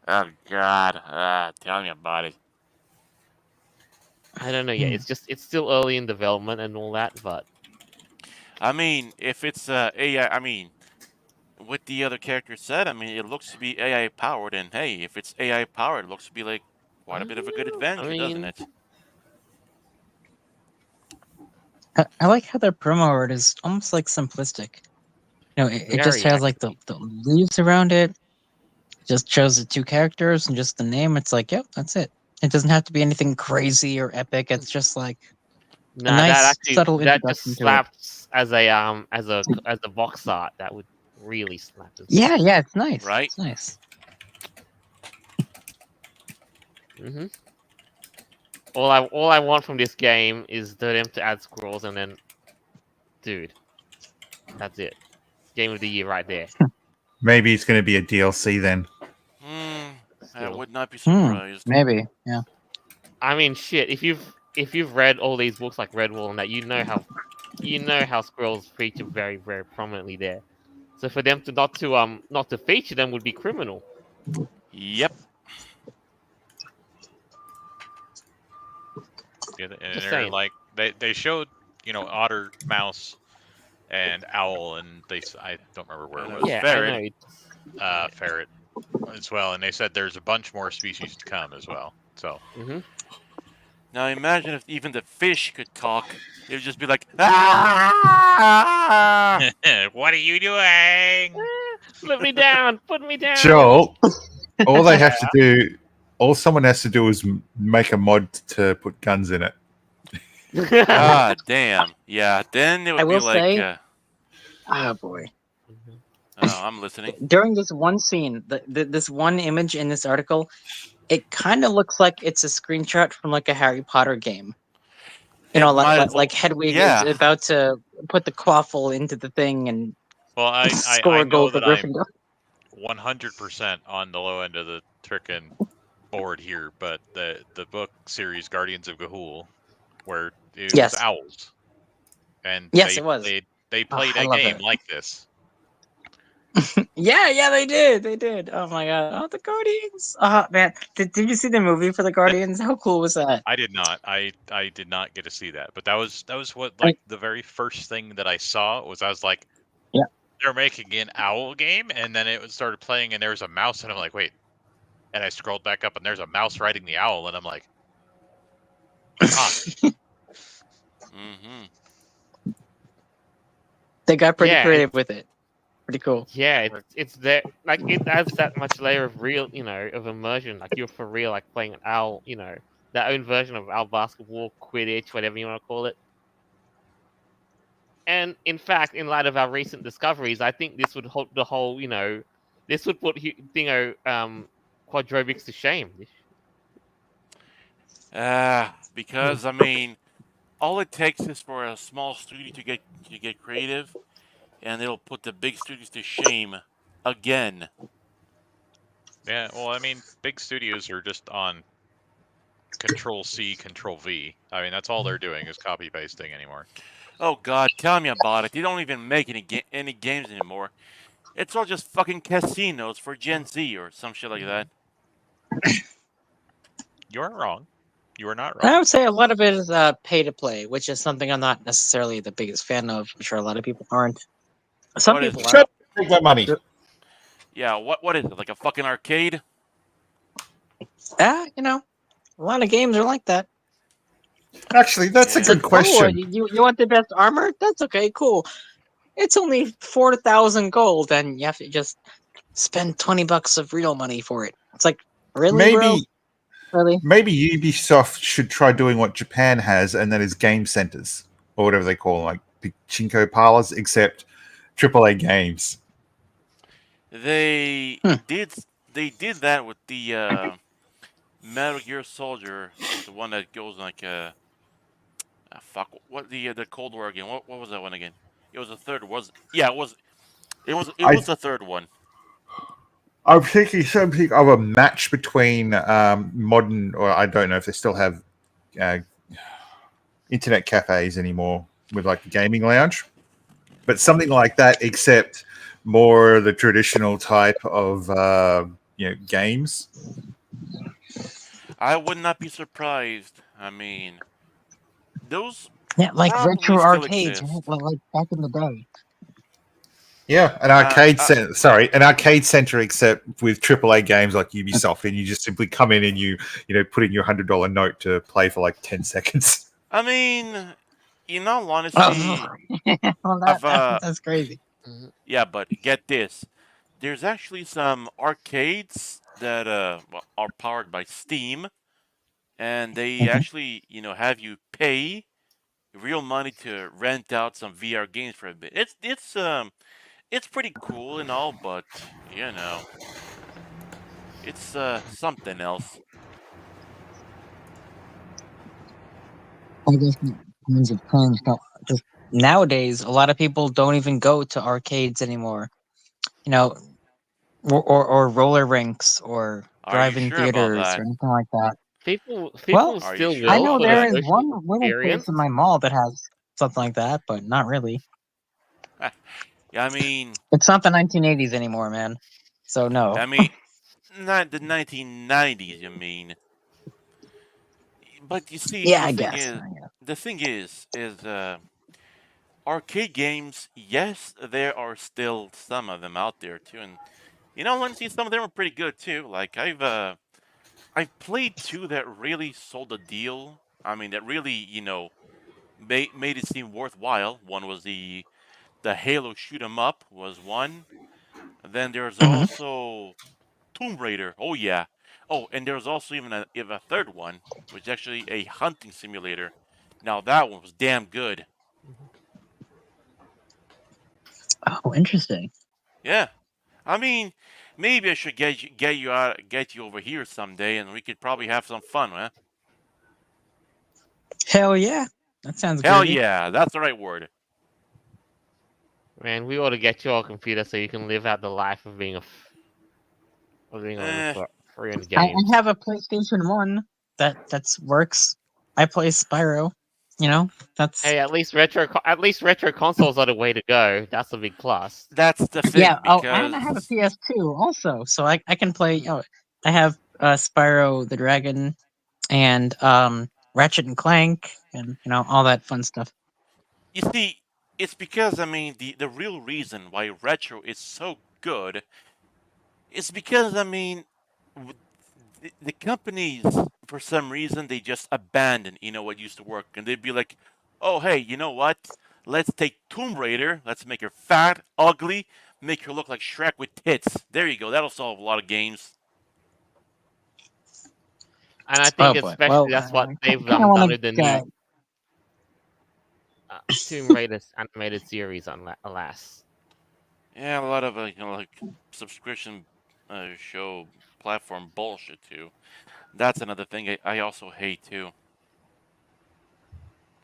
Oh God. Tell me about it. I don't know yet. It's still early in development and all that, but I mean, if it's AI, I mean, what the other character said, I mean, it looks to be AI powered, and hey, if it's AI powered, it looks to be like quite a bit of a good I adventure, doesn't mean, it? I like how their promo art is almost like simplistic. It just very has like actually. the leaves around it. It just shows the two characters and just the name. It's like, yep, that's it. It doesn't have to be anything crazy or epic. It's just like a No, nice, subtle that just introduction to it. slaps as a box art. That would really slap as well. Yeah, it's nice. Right? It's nice. hmm all I want from this game is for them to add squirrels, and then, dude, that's it. Game of the year right there. Maybe it's going to be a DLC then. I Still, would not be surprised. Maybe. Yeah. I mean, shit. If you've read all these books like Redwall and that, you know how squirrels feature very very prominently there. So for them to not to feature them would be criminal. Yep. Yeah, and Just they're saying. like they showed Otter Mouse and owl, and I don't remember where it And was. Yeah, ferret. I know. Ferret as well, and they said there's a bunch more species to come as well. So Now imagine if even the fish could talk. It would just be like, ah! what are you doing? Put me down. Put me down. Joel, all they have to do, all someone has to do is make a mod to put guns in it. God damn. Yeah, then it would I be will like, say- Oh boy! oh, I'm listening. During this one scene, this one image in this article, it kind of looks like it's a screenshot from like a Harry Potter game. You know, It might- like Hedwig yeah. is about to put the quaffle into the thing and Well, I score a know goal for that I'm Gryffindor. 100% on the low end of the frickin' board here, but the book series Guardians of Gahul, where it was Yes. owls, and Yes, it was. they played I a love game it. like this. Yeah, they did. Oh my god! Oh, the Guardians! Oh man, did you see the movie for the Guardians? How cool was that? I did not. I did not get to see that, but that was what like the very first thing that I saw was I was like, Yeah. they're making an owl game, and then it started playing, and there was a mouse, and I'm like, wait, and I scrolled back up, and there's a mouse riding the owl, and I'm like, Mm-hmm. They got pretty Yeah, creative with it. Pretty cool. Yeah, it's there. Like it adds that much layer of real, of immersion. Like you're for real, like playing an owl. Their own version of owl basketball, Quidditch, whatever you want to call it. And in fact, in light of our recent discoveries, I think this would hold the whole. This would put Quadrobics to shame. Because I mean, all it takes is for a small studio to get creative, and it'll put the big studios to shame again. yeah. Well, I mean, big studios are just on Control C, Control V. I mean, that's all they're doing is copy pasting anymore. Oh God, tell me about it. They don't even make any games anymore. It's all just fucking casinos for Gen Z or some shit like that. You aren't wrong. You are not I wrong. would say a lot of it is pay to play, which is something I'm not necessarily the biggest fan of. I'm sure a lot of people aren't. Some What is people it? are. Shut up, take that money. Yeah, what is it? Like a fucking arcade? A lot of games are like that. Actually, that's a Yeah. good Oh, question. you want the best armor? That's okay, cool. It's only 4,000 gold, and you have to just spend $20 of real money for it. It's like, really, bro? Maybe Really? maybe Ubisoft should try doing what Japan has, and that is game centers or whatever they call them, like pachinko parlors, except AAA games. They Hmm. did that with the Metal Gear Soldier, the one that goes like fuck, what the Cold War game? What was that one again? It was the third. It was the third one. I'm thinking something of a match between modern, or I don't know if they still have internet cafes anymore with like a gaming lounge, but something like that, except more the traditional type of games. I would not be surprised. I mean, those Yeah, like probably retro still arcades, exist. right? Like back in the day. Yeah, an arcade center. Sorry, an arcade center, except with AAA games like Ubisoft, and you just simply come in and you put in your $100 note to play for like 10 seconds. I mean, in all honesty, Well, that's crazy. yeah, but get this. There's actually some arcades that are powered by Steam, and they actually have you pay real money to rent out some VR games for a bit. It's pretty cool and all, but it's something else. I guess things have changed. Just nowadays, a lot of people don't even go to arcades anymore. Or roller rinks or Are you drive-in sure about theaters that? or anything like that. People Well, Are you still sure I will know for there the is social one little experience. place in my mall that has something like that, but not really. Yeah, I mean, It's not the 1980s anymore, man. So no. not the 1990s. You mean? But you see, Yeah, I guess. the thing is, arcade games, yes, there are still some of them out there too, and honestly, some of them are pretty good too. Like I've played two that really sold a deal. I mean, that really made it seem worthwhile. One was the Halo shoot 'em up was one. Then there's Mhm. also Tomb Raider. Oh yeah. Oh, and there's also even a third one, which is actually a hunting simulator. Now that one was damn good. Oh, interesting. Yeah. I mean, maybe I should get you over here someday, and we could probably have some fun, huh? Hell yeah, that sounds Hell groovy. yeah, that's the right word. Man, we ought to get you a computer so you can live out the life of being Eh, free on I games. have a PlayStation 1 that works. I play Spyro. That's Hey, at least retro consoles are the way to go. That's a big plus. that's the yeah. thing Oh, and I have a because PS2 also, so I can play. I have Spyro the Dragon and Ratchet and Clank and all that fun stuff. you see, it's because I mean the real reason why retro is so good is because I mean the companies for some reason they just abandon what used to work, and they'd be like, oh hey, you know what, let's take Tomb Raider, let's make her fat, ugly, make her look like Shrek with tits. There you go, that'll solve a lot of games. And I Oh think boy. Well, especially that's what I they've kind of done want with the to. new Tomb Raider animated series, alas. Yeah, a lot of like subscription show platform bullshit too. That's another thing I also hate too.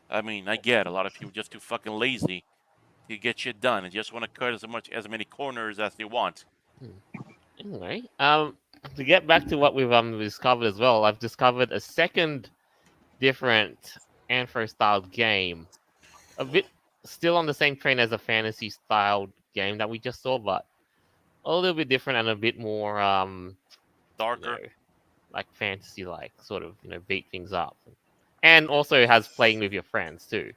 I mean, I get a lot of people just too fucking lazy to get shit done and just want to cut as many corners as they want. Anyway, to get back to what we've discovered as well, I've discovered a second different Anthro styled game, a bit still on the same train as a fantasy styled game that we just saw, but a little bit different and a bit more Darker. like fantasy like sort of beat things up, and also has playing with your friends too.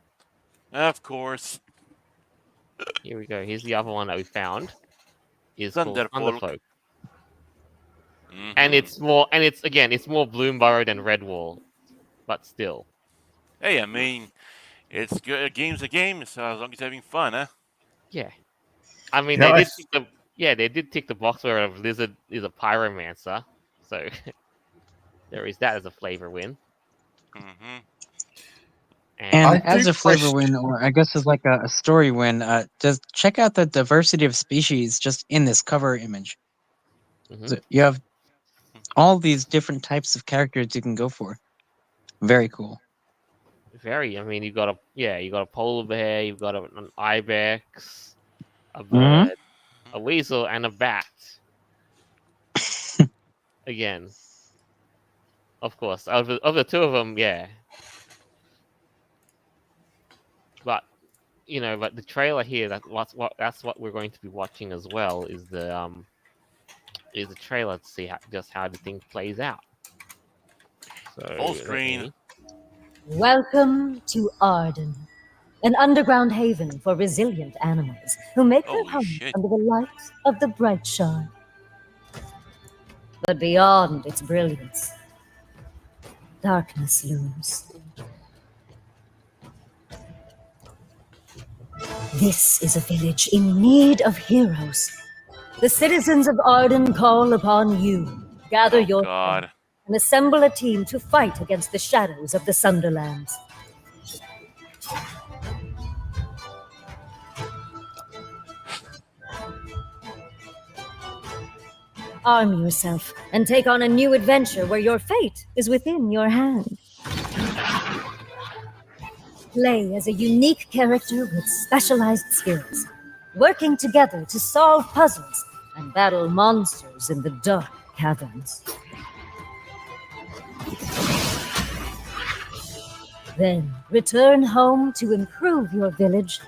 Of course. Here we go. Here's the other one that we found. Is called Thunderfolk. Thunderfolk. Mm-hmm. And it's more Bloomburrow than Redwall, but still. Hey, I mean, it's good. A game's a game, so as long as you're having fun, huh? Yeah. I mean, Nice. they did tick the box where a lizard is a pyromancer, so there is that as a flavor win. Mm-hmm. And I And as do a flavor question- win, or I guess as like a story win, just check out the diversity of species just in this cover image. mhm, So you have all these different types of characters you can go for. Very cool. very. I mean, you got a polar bear, you've got an ibex, a Mhm. bird, a weasel, and a bat. Again, of course, of the two of them, yeah. But but the trailer here, that's what we're going to be watching as well, is the trailer to see how the thing plays out. So Full screen. Welcome to Arden, an underground haven for resilient animals who make their Holy home shit. under the light of the bright shard. But beyond its brilliance, darkness looms. This is a village in need of heroes. The citizens of Arden call upon you. Gather Oh your God. strength and assemble a team to fight against the shadows of the Sunderlands. Arm yourself and take on a new adventure where your fate is within your hand. Play as a unique character with specialized skills, working together to solve puzzles and battle monsters in the dark caverns. Then return home to improve your village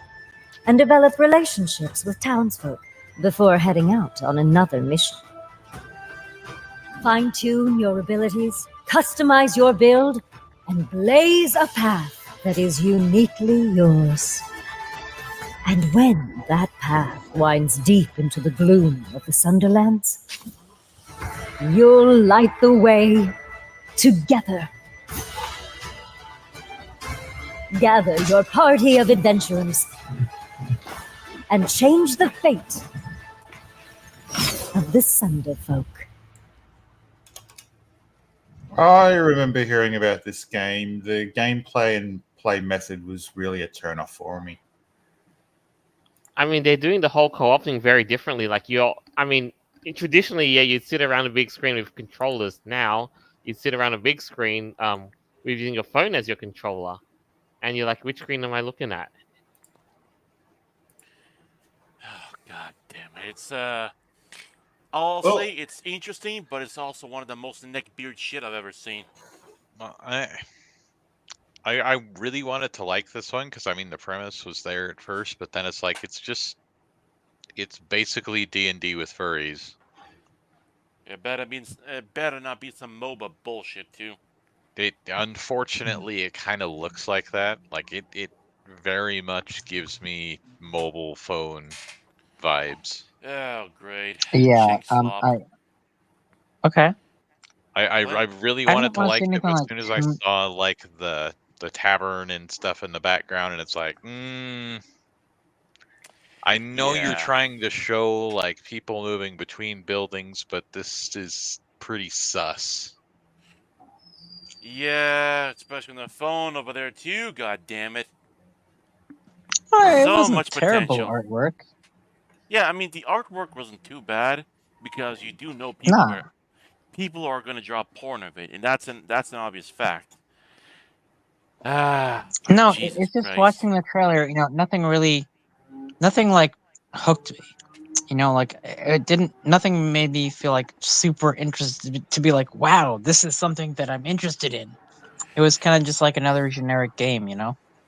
and develop relationships with townsfolk before heading out on another mission. Fine-tune your abilities, customize your build, and blaze a path that is uniquely yours. And when that path winds deep into the gloom of the Sunderlands, you'll light the way together. Gather your party of adventurers and change the fate of the Sunderfolk. I remember hearing about this game. The gameplay and play method was really a turn-off for me. I mean, they're doing the whole co-op thing very differently. Like traditionally, yeah, you'd sit around a big screen with controllers. Now you'd sit around a big screen, with using your phone as your controller, and you're like, which screen am I looking at? Oh god damn it! I'll Well- say it's interesting, but it's also one of the most neckbeard shit I've ever seen. Well, I really wanted to like this one because I mean the premise was there at first, but then it's like it's basically D&D with furries. It better not be some MOBA bullshit too. Unfortunately it kind of looks like that. Like it very much gives me mobile phone vibes. Oh great. Yeah. Chink slop. Okay. I really I wanted didn't to wanna like see it, but as anything soon as like. I saw like the tavern and stuff in the background, and it's like, I know you're Yeah. trying to show like people moving between buildings, but this is pretty sus. Yeah, especially on the phone over there too, god damn it. Oh, it So wasn't much terrible potential. artwork. Yeah, I mean the artwork wasn't too bad because you do know people Nah. are gonna draw porn of it, and that's an obvious fact. Ah, No, Jesus it's just Christ. watching the trailer. Nothing like hooked me. Like it didn't. Nothing made me feel like super interested to be like, wow, this is something that I'm interested in. It was kind of just like another generic game.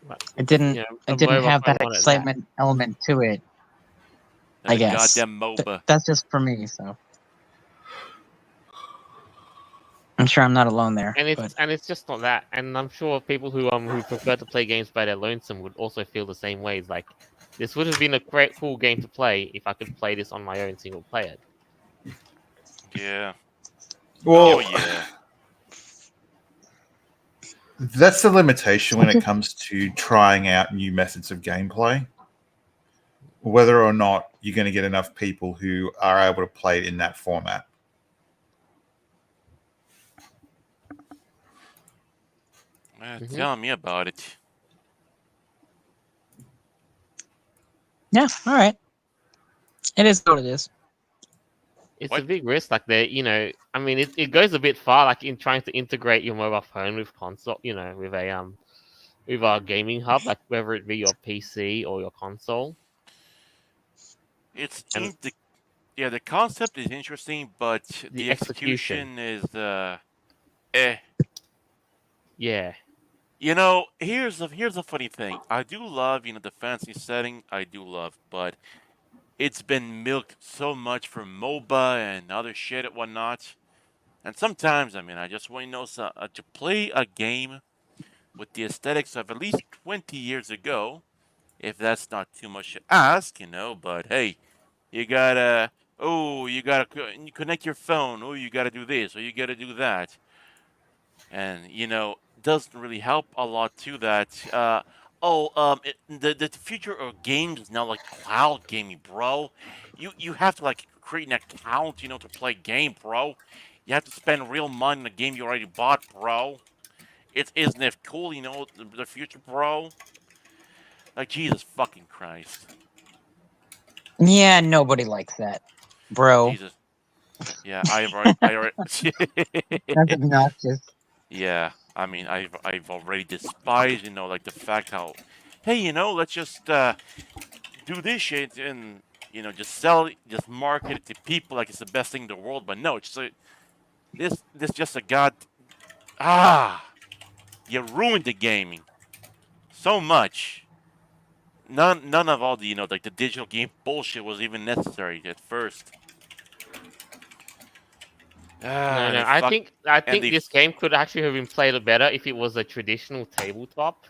But, It didn't. a It didn't mobile have phone that wanted that. excitement element to it. That's I a guess. goddamn MOBA. That's just for me. So I'm sure I'm not alone there. And but it's just not that. And I'm sure people who prefer to play games by their lonesome would also feel the same way. It's like, this would have been a great cool game to play if I could play this on my own single player. Yeah. Well, Oh yeah. that's the limitation when it comes to trying out new methods of gameplay. Whether or not you're going to get enough people who are able to play it in that format. Tell me about it. yeah, all right. It is what it is. It's What? a big risk, like I mean, it goes a bit far, like in trying to integrate your mobile phone with console, with a gaming hub, like whether it be your PC or your console. It's And the concept is interesting, but the the execution is eh. Yeah. Here's a funny thing. I do love, the fancy setting. I do love, but it's been milked so much for MOBA and other shit and whatnot. And sometimes, I mean, I just want to play a game with the aesthetics of at least 20 years ago, if that's not too much to ask, But hey, you gotta connect your phone. Oh, you gotta do this, or you gotta do that. And doesn't really help a lot to that. The future of games is now like cloud gaming, bro. You have to like create an account, to play game, bro. You have to spend real money on a game you already bought, bro. Isn't it cool, the future, bro? Like Jesus fucking Christ. Yeah, nobody likes that, bro. Jesus. Yeah, I already That's obnoxious. Yeah, I mean, I've already despised, like the fact how, hey, let's just do this shit and just market it to people like it's the best thing in the world. But no, it's this just a you ruined the gaming so much. None of all the like the digital game bullshit was even necessary at first. No. They I fuck think and they this game could actually have been played better if it was a traditional tabletop.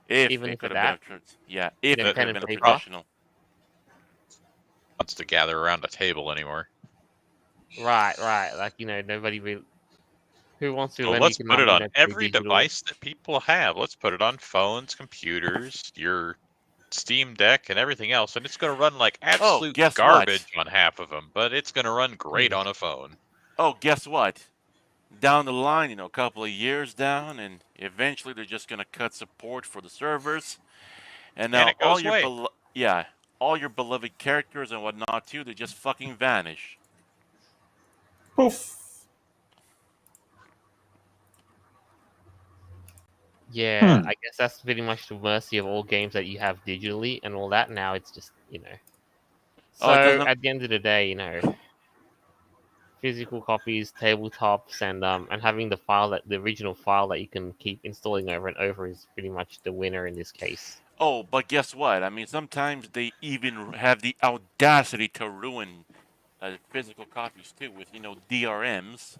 If Even it if could it's have been, that, yeah, if than it could pen have and been a paper. traditional. Wants to gather around a table anymore. Right. Like nobody really. Who wants to So when you let's can put it on play every digital? device that people have. Let's put it on phones, computers, your Steam Deck, and everything else, and it's going to run like absolute guess what? garbage on half of them, but it's going to run great on a phone. Oh, guess what? Down the line, a couple of years down, and eventually they're just gonna cut support for the servers, and now And it goes away. all your beloved characters and whatnot too, they just fucking vanish. Poof. Yeah, I guess that's pretty much the mercy of all games that you have digitally and all that. Now it's just So Oh, it doesn't. at the end of the day, physical copies, tabletops, and having the original file that you can keep installing over and over is pretty much the winner in this case. Oh, but guess what? I mean, sometimes they even have the audacity to ruin physical copies too with DRMs.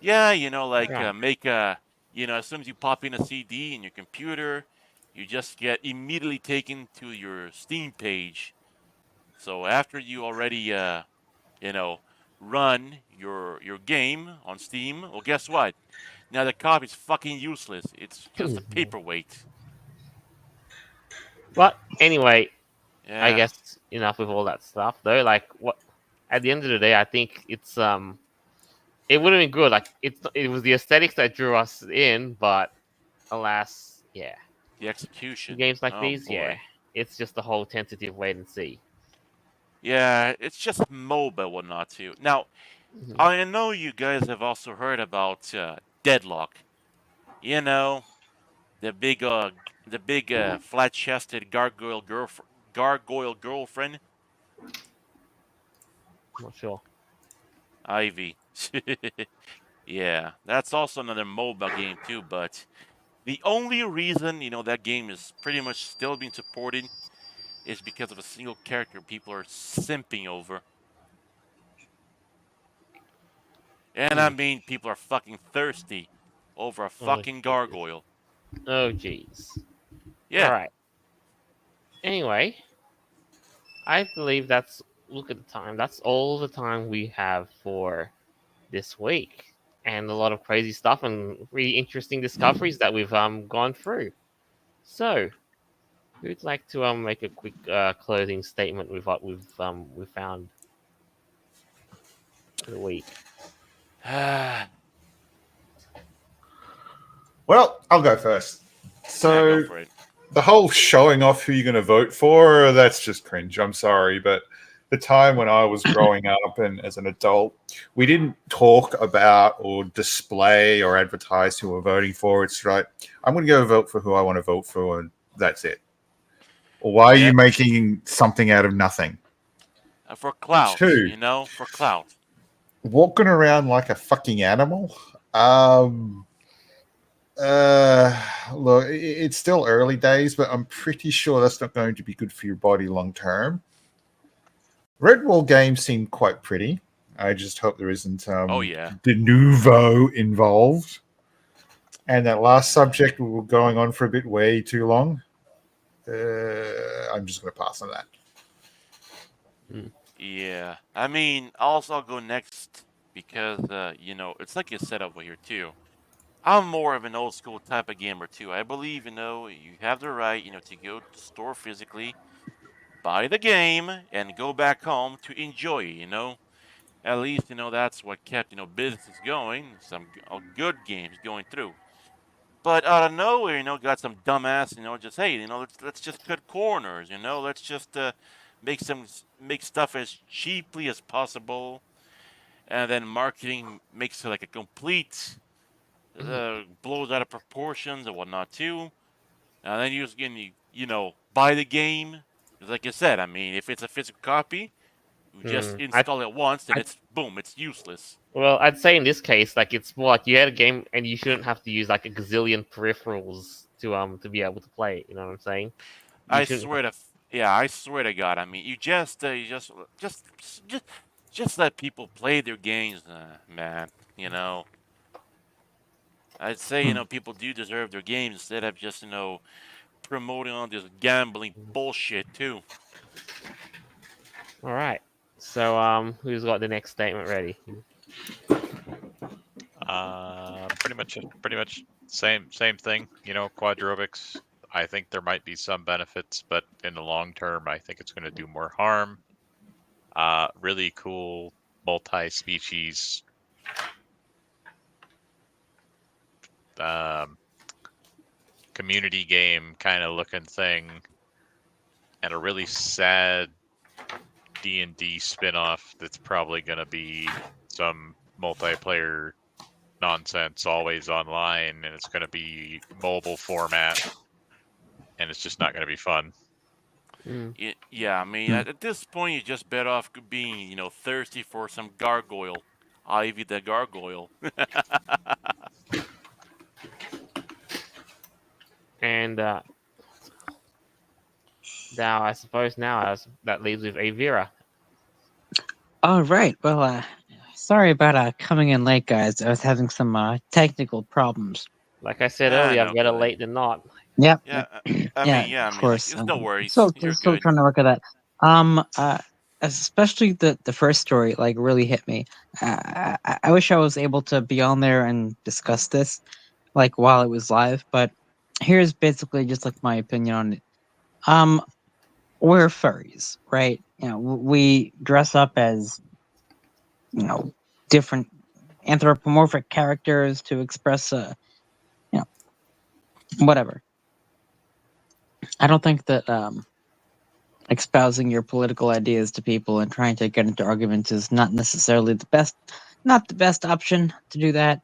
Yeah, like Right. make a as soon as you pop in a CD in your computer, you just get immediately taken to your Steam page. So after you already you know run your game on Steam, well, guess what? Now the copy's fucking useless. It's just a paperweight. But anyway, I Yeah. guess enough with all that stuff though. Like what at the end of the day, I think it would have been good. Like it was the aesthetics that drew us in, but alas, yeah. The execution. Games like Oh these, yeah. boy. It's just a whole tentative wait and see. Yeah, it's just MOBA whatnot too. Now, I know you guys have also heard about Deadlock. You know, the big flat-chested gargoyle girlfriend, Not sure. Ivy. Yeah, that's also another MOBA game too, but the only reason, that game is pretty much still being supported is because of a single character people are simping over. And I mean, people are fucking thirsty over a fucking gargoyle. Oh jeez. Yeah. All right. Anyway, I believe look at the time. That's all the time we have for this week, and a lot of crazy stuff and really interesting discoveries that we've gone through. So, who'd like to make a quick closing statement with what we found for the week? Well, I'll go first. So, go for it. the whole showing off who you're going to vote for, that's just cringe. I'm sorry. But the time when I was growing up and as an adult, we didn't talk about or display or advertise who we're voting for. It's right. I'm going to go vote for who I want to vote for, and that's it. Why are you making something out of nothing? For clout, Two. For clout. Walking around like a fucking animal. Look, it's still early days, but I'm pretty sure that's not going to be good for your body long term. Redwall games seem quite pretty. I just hope there isn't de nouveau involved. And that last subject, we were going on for a bit way too long. I'm just going to pass on that. Yeah, I mean, I'll go next because it's like you said over here too. I'm more of an old school type of gamer too. I believe you have the right to go to the store physically, buy the game, and go back home to enjoy it. At least that's what kept businesses going. Some good games going through. But out of nowhere, got some dumbass, just hey, let's just cut corners, let's just make stuff as cheaply as possible, and then marketing makes it like a complete blows out of proportions and whatnot too. And then you just buy the game. Like I said, I mean, if it's a physical copy, you just install it once, and it's boom, it's useless. Well, I'd say in this case, like it's more like you had a game and you shouldn't have to use like a gazillion peripherals to be able to play it. You know what I'm saying? I swear to God. I mean, you just let people play their games, man. I'd say people do deserve their games instead of just promoting on this gambling bullshit too. All right. So who's got the next statement ready? Pretty much same thing. You know, quadrobics. I think there might be some benefits, but in the long term, I think it's going to do more harm. Really cool multi-species community game kind of looking thing, and a really sad D&D spin-off that's probably going to be some multiplayer nonsense, always online, and it's going to be mobile format, and it's just not going to be fun. Yeah, I mean, at this point, you're just better off being, thirsty for some gargoyle. Ivy the gargoyle. And now I suppose that leaves with Avira. All right. Well, sorry about coming in late, guys. I was having some technical problems. Like I said Ah, earlier, no better good. late than not. Yep. Yeah, Of course. it's no worries. Still You're still good. trying to work at that. Especially the first story, like, really hit me. I wish I was able to be on there and discuss this, like, while it was live. But here's basically just like my opinion on it. We're furries, right? We dress up as, different anthropomorphic characters to express, whatever. I don't think that espousing your political ideas to people and trying to get into arguments is not necessarily not the best option to do that.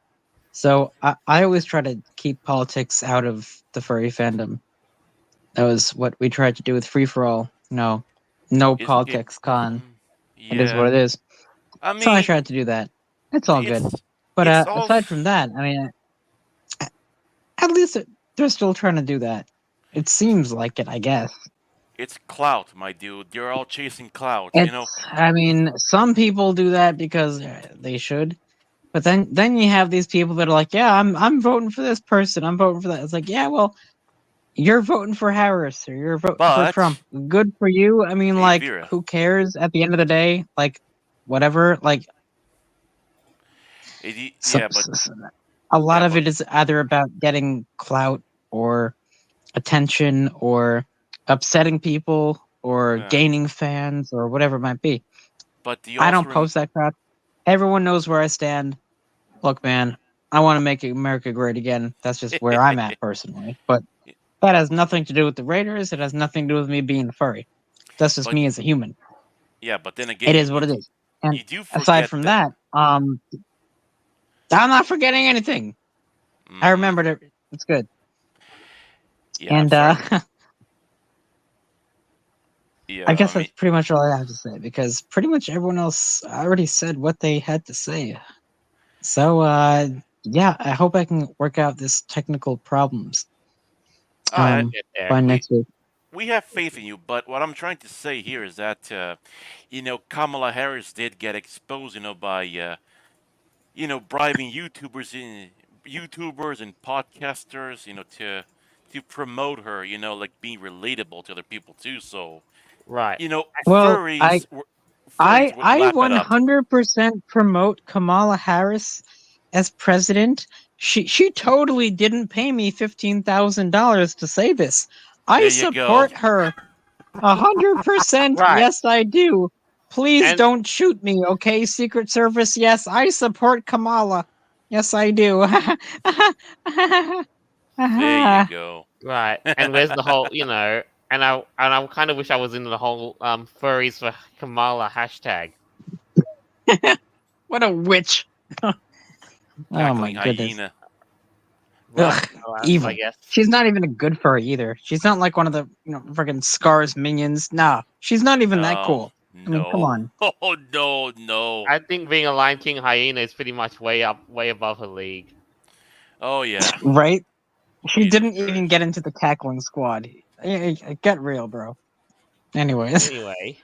So I always try to keep politics out of the furry fandom. That was what we tried to do with Free For All. No politics, con. It is what it is. I So I mean, tried to do that. It's all good. But it's all aside from that, I mean, at least they're still trying to do that. It seems like it, I guess. It's clout, my dude. They're all chasing clout, I mean, some people do that because they should. But then you have these people that are like, yeah, I'm voting for this person. I'm voting for that. It's like, yeah, well, you're voting for Harris or you're voting for But Trump. Good for you. I mean, Hey, like, Vera. who cares at the end of the day? Like, whatever. Like, Yeah, but a lot yeah, of it is either about getting clout or attention or upsetting people or Yeah. gaining fans or whatever it might be. but I don't post that crap. Everyone knows where I stand. Look, man, I want to make America great again. That's just where I'm at personally. But that has nothing to do with the Raiders. It has nothing to do with me being furry. That's just But- me as a human. Yeah, but then again, It is what it is. And you do aside forget from that, I'm not forgetting anything. I remembered it. It's good. Yeah, And yeah, I guess mean, that's pretty much all I have to say because pretty much everyone else already said what they had to say. So yeah, I hope I can work out this technical problems I get there. by next week. we have faith in you. But what I'm trying to say here is that Kamala Harris did get exposed, by bribing YouTubers and podcasters, to promote her, like being relatable to other people too. So Right. Well, furries would I lap it up. 100% promote Kamala Harris as president. She totally didn't pay me $15,000 to say this. I There you support go. her 100%. Right. Yes, I do. Please And- don't shoot me, okay? Secret Service. Yes, I support Kamala. Yes, I do. There you go. Right. And where's the whole, and I kind of wish I was in the whole furries for Kamala hashtag. What a witch. Oh my Cackling goodness. hyena. Well, Ugh, alas, evil. I guess. She's not even a good furry either. She's not like one of the freaking Scar's minions. Nah, she's not even that cool. I mean, come on. Oh no. I think being a Lion King hyena is pretty much way above her league. Oh yeah. Right? She Jesus didn't even Christ. get into the cackling squad. Get real, bro. Anyways, Anyway,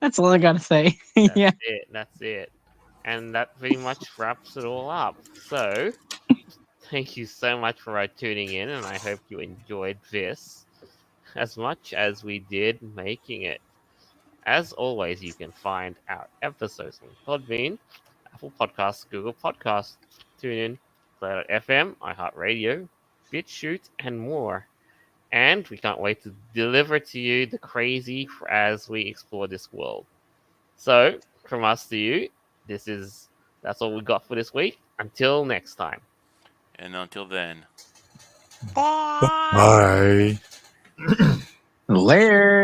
that's all I gotta say. Yeah. that's it. And that pretty much wraps it all up. So, thank you so much for tuning in, and I hope you enjoyed this as much as we did making it. As always, you can find our episodes on Podbean, Apple Podcasts, Google Podcasts, TuneIn, Player.fm, iHeartRadio, BitChute, and more. And we can't wait to deliver to you the crazy as we explore this world. So, from us to you, that's all we got for this week. Until next time. And until then. Bye. Later.